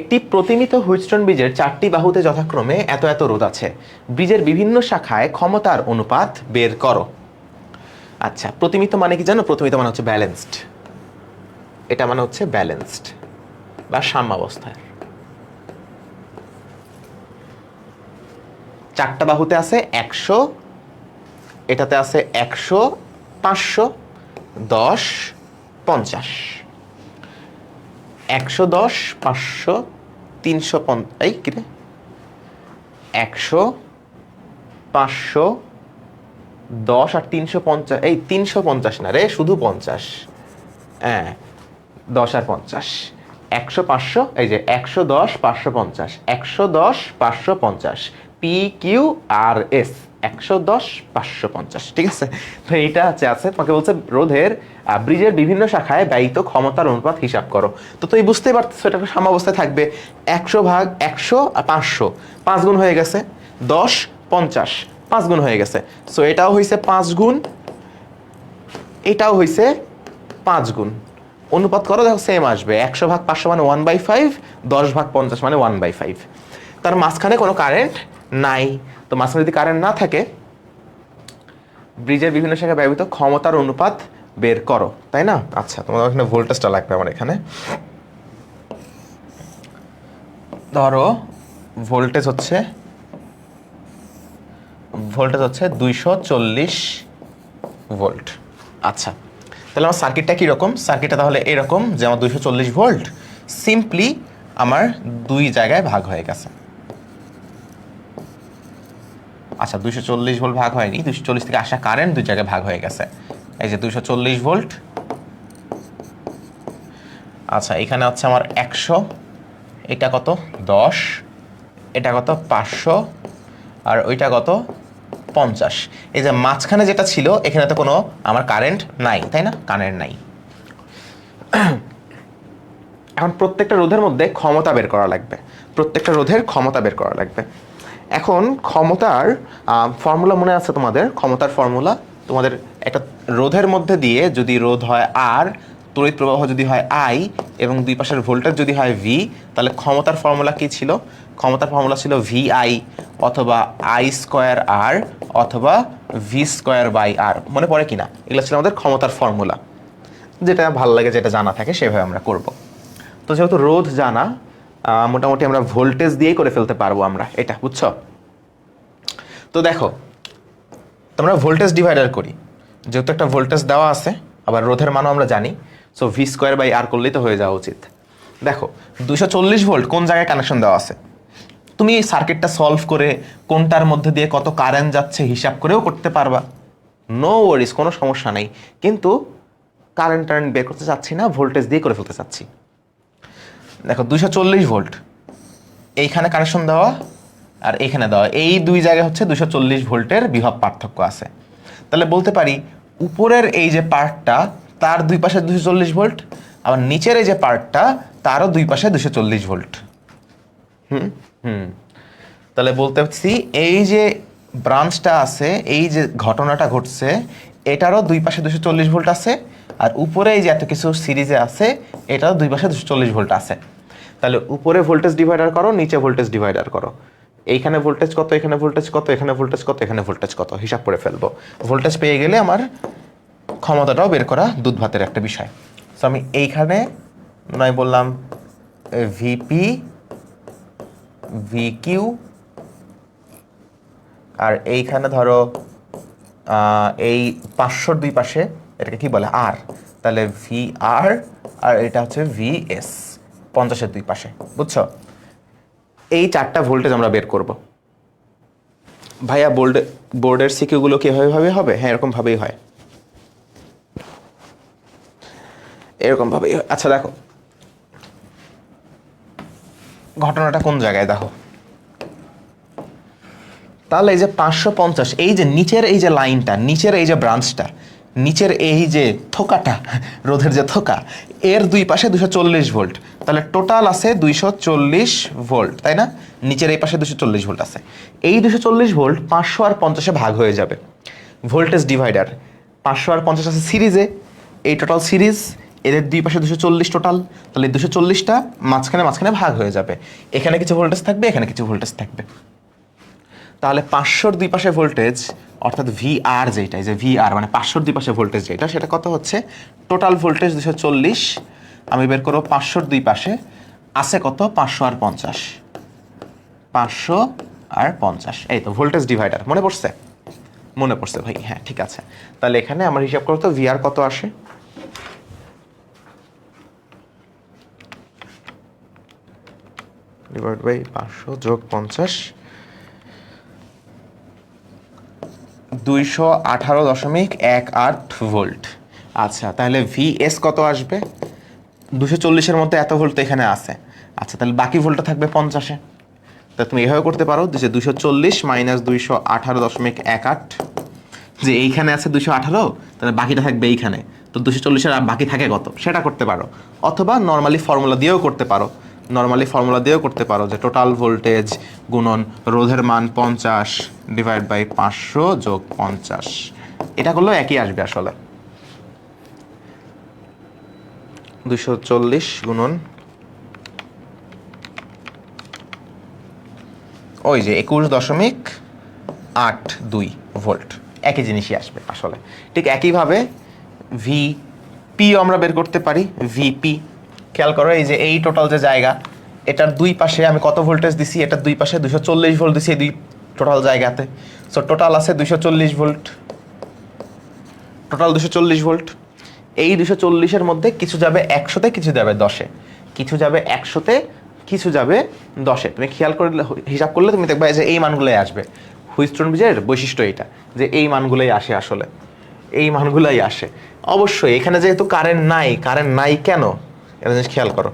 একটি প্রতিমিত হুইটস্টোন ব্রিজের 4টি বাহুতে যথাক্রমে এত এত রোধ আছে, ব্রিজের বিভিন্ন শাখায় ক্ষমতার অনুপাত বের করো। আচ্ছা, প্রতিমিত মানে কি জানো? প্রতিমিত মানে হচ্ছে ব্যালেন্সড, এটা মানে হচ্ছে ব্যালেন্সড বা সাম্যাবস্থায়। 4টা বাহুতে আছে 100, এটাতে আছে 100, 500, 10, 50, 110, 500, 350, এই কিরে 100, 500, 10 আর 350, এই 350 না রে, শুধু 50, হ্যাঁ 10 আর 50, 100 500, এই যে 110 550, 110 550, PQRS 110 550, ঠিক আছে? তো এইটা আছে তোমাকে বলছে রোধের ব্রিজের বিভিন্ন শাখায় ব্যয়িত ক্ষমতার অনুপাত হিসাব করো। তো তুই বুঝতেই পারতেছো এটা একটা সাম্যাবস্থায় থাকবে। 100/100 আর 500, 5 গুণ হয়ে গেছে, 10 50, 5 গুণ হয়ে গেছে। সো এটাও হয়েছে 5 গুণ, এটাও হয়েছে 5 গুণ। অনুপাত করো, দেখো সেম আসবে। 100/500 মানে 1/5, 10/50 মানে 1/5। তার মাঝখানে কোনো কারেন্ট নাই, তো মাঝখানে যদি কারেন্ট না থাকে, ব্রিজের বিভিন্ন শাখায় ব্যবহৃত ক্ষমতার অনুপাত বের করো, তাই না? আচ্ছা, তোমাদের এখানে ভোল্টেজটা লাগবে আমার এখানে। ধরো ভোল্টেজ হচ্ছে 240 ভোল্ট। আচ্ছা, তাহলে আমার সার্কিটটা কীরকম? সার্কিটটা তাহলে এরকম যে আমার 240 ভোল্ট সিম্পলি আমার দুই জায়গায় ভাগ হয়ে গেছে। আচ্ছা, 240 ভোল্ট ভাগ হয়নি, 240 থেকে আসা কারেন্ট দুই জায়গায় ভাগ হয়ে গেছে। এই যে 240 ভোল্ট, আচ্ছা এখানে হচ্ছে আমার 100, এটা কত 10, এটা কত 500, আর ওইটা কত 50। এই যে মাঝখানে যেটা ছিল এখানে তো কোনো আমার কারেন্ট নাই, তাই না? কারেন্ট নাই। এখন প্রত্যেকটা রোধের মধ্যে ক্ষমতা বের করা লাগবে, প্রত্যেকটা রোধের ক্ষমতা বের করা লাগবে। এখন ক্ষমতার ফর্মুলা মনে আছে তোমাদের? ক্ষমতার ফর্মুলা তোমাদের একটা রোধের মধ্যে দিয়ে যদি রোধ হয় আর, তড়িৎ প্রবাহ যদি হয় আই, এবং দুই পাশের ভোল্টেজ যদি হয় ভি, তাহলে ক্ষমতার ফর্মুলা কি ছিল? ক্ষমতার ফর্মুলা ছিল ভি আই অথবা আই স্কোয়ার আর অথবা ভি স্কোয়ার বাই আর। মনে পড়ে কিনা? এগুলো ছিল আমাদের ক্ষমতার ফর্মুলা। যেটা ভালো লাগে, যেটা জানা থাকে সেভাবে আমরা করব। তো যেহেতু রোধ জানা, মোটামুটি আমরা ভোল্টেজ দিয়েই করে ফেলতে পারবো আমরা, এটা বুঝছো? তো দেখো, তোমরা ভোল্টেজ ডিভাইডার করি, যেহেতু একটা ভোল্টেজ দেওয়া আছে, আবার রোধের মানও আমরা জানি, সো ভি স্কোয়ার বাই আর করলেই তো হয়ে যাওয়া উচিত। দেখো 240 ভোল্ট কোন জায়গায় কানেকশন দেওয়া আছে, তুমি এই সার্কিটটা সলভ করে কোনটার মধ্যে দিয়ে কত কারেন্ট যাচ্ছে হিসাব করেও করতে পারবা, নো ওয়ারিস, কোনো সমস্যা নেই। কিন্তু কারেন্ট বের করতে চাচ্ছি না, ভোল্টেজ দিয়ে করে ফেলতে চাচ্ছি। দেখো 240 ভোল্ট এইখানে কানেকশন দেওয়া আর এইখানে দেওয়া, এই দুই জায়গায় হচ্ছে 240 ভোল্টের বিভব পার্থক্য আছে। তাহলে বলতে পারি উপরের এই যে পার্টটা তার দুই পাশে 240 ভোল্ট, আবার নিচের এই যে পার্টটা তারও দুই পাশে 240 ভোল্ট। তাহলে বলতে পারছি এই যে ব্রাঞ্চটা আছে, এই যে ঘটনাটা ঘটছে, এটারও দুই পাশে 240 ভোল্ট আছে, আর উপরে এই যে এত কিছু সিরিজে আছে এটারও দুই পাশে 240 ভোল্ট আছে। তাহলে উপরে ভোল্টেজ ডিভাইডার করো, নিচে ভোল্টেজ ডিভাইডার করো, এইখানে ভোল্টেজ কত, এখানে ভোল্টেজ কত, এখানে ভোল্টেজ কত, এখানে ভোল্টেজ কত, হিসাব করে ফেলবো। ভোল্টেজ পেয়ে গেলে আমার ক্ষমতাটাও বের করা দুধ ভাতের একটা বিষয়। সো আমি এইখানে নয় বললাম ভিপি, ভিকিউ, আর এইখানে ধরো এই 500 দুই পাশে এটাকে কি বলে আর, তাহলে ভি আর, আর এটা হচ্ছে ভিএস 50-এর দুই পাশে, বুঝছো? এই চারটা ভোল্টেজ আমরা বের করব। ভাইয়া বোর্ডের সিকিউগুলো কীভাবে হবে? হ্যাঁ, এরকম ভাবেই হয়, এরকম ভাবেই হয়। আচ্ছা দেখো ঘটনাটা কোন জায়গায় দেখো, তাহলে এই যে 550, এই যে নিচের এই যে লাইনটা, নিচের এই যে ব্রাঞ্চটা, নিচের এই যে থোকাটা, রোধের যে থোকা, এর দুই পাশে 240 ভোল্ট, তাহলে টোটাল আছে 240 ভোল্ট, তাই না? নিচের এই পাশে 240 ভোল্ট আছে। এই 240 ভোল্ট 500 আর 50-এ ভাগ হয়ে যাবে। ভোল্টেজ ডিভাইডার 500 আর 50 আছে সিরিজে, এই টোটাল সিরিজ, এদের দুই পাশে 240 টোটাল, তাহলে 240টা মাঝখানে ভাগ হয়ে যাবে। এখানে কিছু ভোল্টেজ থাকবে, এখানে কিছু ভোল্টেজ থাকবে। তাহলে 500-র দুই পাশে ভোল্টেজ অর্থাৎ ভি আর, যেটা যে ভি আর মানে 500-র দুই পাশে ভোল্টেজ যেটা, সেটা কত হচ্ছে? টোটাল ভোল্টেজ 240, আমি বের করবো 500-র দুই পাশে আছে কত? 500 আর 50, 500 আর 50, এই তো ভোল্টেজ ডিভাইডার। মনে পড়ছে? মনে পড়ছে ভাই, হ্যাঁ ঠিক আছে। তাহলে এখানে আমার হিসাব করতো ভি আর কত আসে, ডিভাইড বাই 500 যোগ 50, 218.18 ভোল্ট। আচ্ছা তাহলে ভিএস কত আসবে? 240-এর মধ্যে এত ভোল্ট তো এখানে আছে। আচ্ছা তাহলে বাকি ভোল্টটা থাকবে 50-এ। তা তুমি এভাবে করতে পারো যে 240 মাইনাস 218.18, যে এইখানে আছে 218, তাহলে বাকিটা থাকবে এইখানে, তো 240-এর আর বাকি থাকে কত সেটা করতে পারো। অথবা নর্মালি ফর্মুলা দিয়েও করতে পারো, যে টোটাল ভোল্টেজ গুণন রোধের মান 50 ডিভাইড বাই 500 যোগ 50, এটা করলেও একই আসবে আসলে। 240 গুণন ওই যে 21.82 ভোল্ট, একই জিনিসই আসবে আসলে। ঠিক একইভাবে ভিপিও আমরা বের করতে পারি। ভিপি খেয়াল করো, এই যে এই টোটাল যে জায়গা, এটার দুই পাশে আমি কত ভোল্টেজ দিছি, এটার দুই পাশে 240 ভোল্ট দিছি এই দুই টোটাল জায়গাতে। সো টোটাল আছে 240 ভোল্ট, টোটাল 240 ভোল্ট। এই 240-এর মধ্যে কিছু যাবে 100-তে, কিছু যাবে 10-এ, কিছু যাবে 100-তে, কিছু যাবে 10-এ। তুমি খেয়াল করে হিসাব করলে তুমি দেখবে যে এই মানগুলোই আসবে। হুইটস্টোন ব্রিজের বৈশিষ্ট্য এইটা যে এই মানগুলোই আসে, আসলে এই মানগুলোই আসে। অবশ্যই এখানে যেহেতু কারেন্ট নাই কেন এটা জিনিস খেয়াল করো।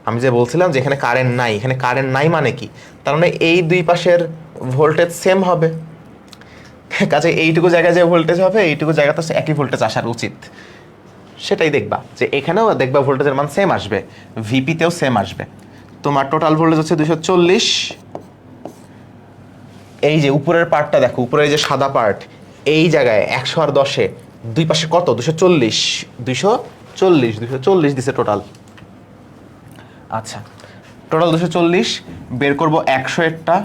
আমি যে বলছিলাম যে এখানে কারেন্ট নাই, এখানে কারেন্ট নাই মানে কি, তার মানে এই দুই পাশের ভোল্টেজ সেম হবে। কাজে এইটুকু জায়গায় যে ভোল্টেজ হবে এইটুকু জায়গাতে একই ভোল্টেজ আসার উচিত। সেটাই দেখবা যে এখানেও দেখবা ভোল্টেজের মান সেম আসবে, ভিপিতেও সেম আসবে। তোমার টোটাল ভোল্টেজ হচ্ছে 240। এই যে উপরের পার্টটা দেখো, উপরের যে সাদা পার্ট, এই জায়গায় 100 আর 10-এ দুই পাশে কত, 240 240 দিছে টোটাল। আচ্ছা, টোটাল 240 বের করব। 100 এরটা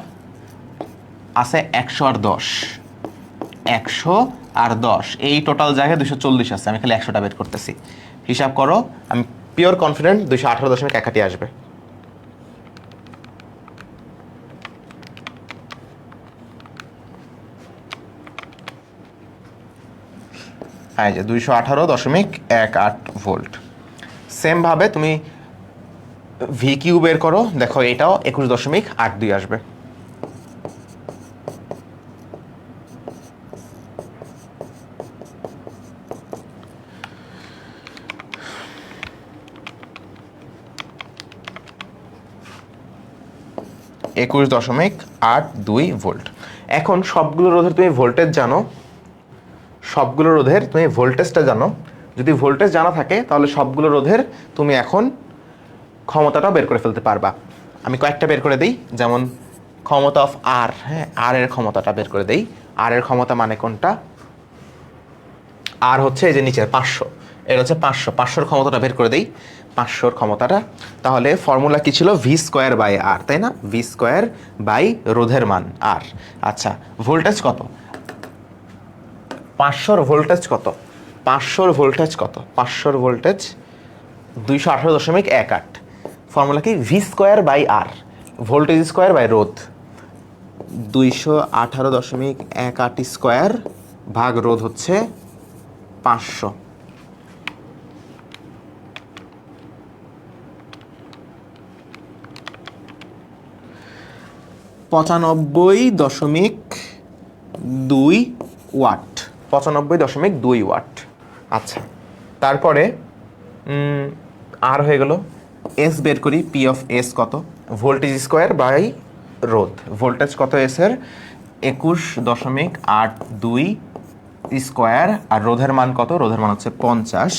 আছে 100 আর 10, 100 আর 10 এই টোটাল জায়গায় 240 আছে। আমি খালি 100টা বের করতেছি, হিসাব করো। আমি পিওর কনফিডেন্ট 218.81 আসবে। হ্যাঁ, যে 218.18 ভোল্ট। সেম ভাবে তুমি ভি কিউ বের করো, দেখো এটাও 21.82 আসবে। একুশ দশমিক 82 ভোল্ট। এখন সবগুলো রোধের তুমি ভোল্টেজ জানো, সবগুলো রোধের তুমি ভোল্টেজটা জানো। যদি ভোল্টেজ জানা থাকে তাহলে সবগুলো রোধের তুমি এখন ক্ষমতাটা বের করে ফেলতে পারবা। আমি কয়েকটা বের করে দিই, যেমন ক্ষমতা অফ আর। হ্যাঁ, আর এর ক্ষমতাটা বের করে দেই। আর এর ক্ষমতা মানে কোনটা? আর হচ্ছে এই যে নিচের 500, এটা হচ্ছে 500-500-র ক্ষমতাটা বের করে দেই। 500-র ক্ষমতাটা তাহলে ফর্মুলা কি ছিল? ভি স্কোয়ার বাই আর, তাই না? ভি স্কোয়ার বাই রোধের মান আর। আচ্ছা, ভোল্টেজ কত? 500-র ভোল্টেজ কত? 500-র ভোল্টেজ কত? 500-র ভোল্টেজ 218.18। ফর্মুলা কি? V square by R, voltage square by রোধ। 218.18 স্কোয়ার ভাগ রোধ হচ্ছে 500। $95.2 ওয়াট, 95.2 ওয়াট। আচ্ছা, তারপরে আর হয়ে গেল। এস বের করি। পি অফ এস কত? ভোল্টেজ স্কোয়ার বাই রোধ। ভোল্টেজ কত এসের? 21.82 স্কোয়ার। আর রোধের মান কত? রোধের মান হচ্ছে 50।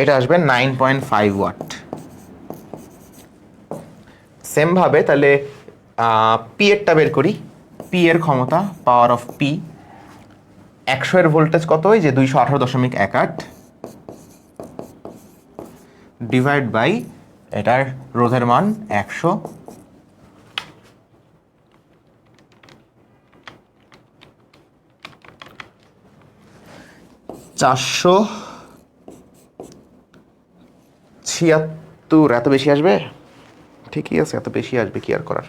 এটা আসবে 9.5 ওয়াট। সেম ভাবে তাহলে পি এরটা বের করি। পি এর ক্ষমতা, পাওয়ার অফ পি। 100 এর ভোল্টেজ কত? ওই যে 218.18 ডিভাইড বাই এটার রোধের মান 100। $476, এত বেশি আসবে? ঠিকই আছে, এত বেশি আসবে, কি আর করার।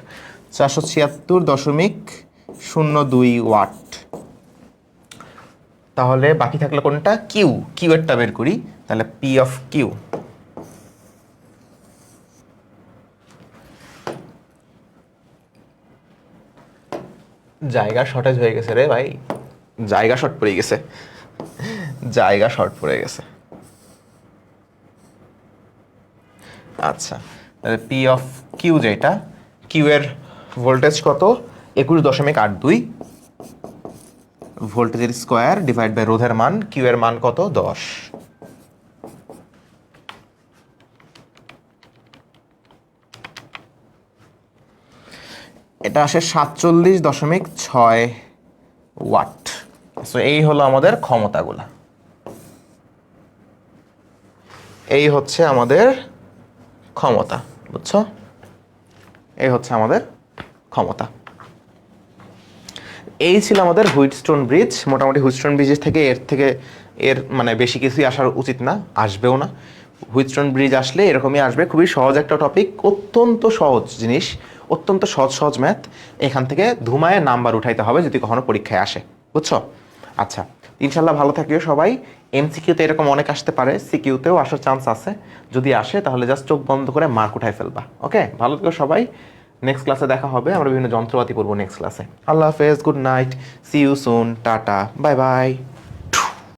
476.02 ওয়াট। তাহলে বাকি থাকলো কোনটা? কিউ। কিউ এরটা বের করি। তাহলে পি অফ কিউ, জায়গা শর্টেজ হয়ে গেছে রে ভাই, জায়গা শর্ট পড়ে গেছে, জায়গা শর্ট পড়ে গেছে। আচ্ছা, তাহলে পি অফ কিউ যেটা, কিউ এর ভোল্টেজ কত? 21.82 ভোল্টেজের স্কোয়ার ডিভাইড বাই রোধের মান। কিউ এর মান কত? 10। এটা আসে 47.6 ওয়াট। সো এই হলো আমাদের ক্ষমতাগুলা, এই হচ্ছে আমাদের ক্ষমতা, বুঝছো? এই হচ্ছে আমাদের ক্ষমতা। এই ছিল আমাদের হুইটস্টোন ব্রিজ। মোটামুটি হুইটস্টোন ব্রিজের থেকে এর মানে বেশি কিছুই আসার উচিত না, আসবেও না। হুইটস্টোন ব্রিজ আসলে এরকমই আসবে, খুবই সহজ একটা টপিক, অত্যন্ত সহজ জিনিস, অত্যন্ত সহজ ম্যাথ। এখান থেকে ধুমায় নাম্বার উঠাইতে হবে যদি কখনো পরীক্ষায় আসে, বুঝছো? আচ্ছা, ইনশাল্লাহ ভালো থাকিও সবাই। এমসিকিউতে এরকম অনেক আসতে পারে, সিকিউতেও আসার চান্স আছে। যদি আসে তাহলে জাস্ট চোখ বন্ধ করে মার্ক উঠাই ফেলবা। ওকে, ভালো থেকো সবাই। নেক্সট ক্লাসে দেখা হবে, আমরা বিভিন্ন যন্ত্রপাতি পড়বো নেক্সট ক্লাসে। আল্লাহ হাফেজ, good night, see you soon, tata, bye by.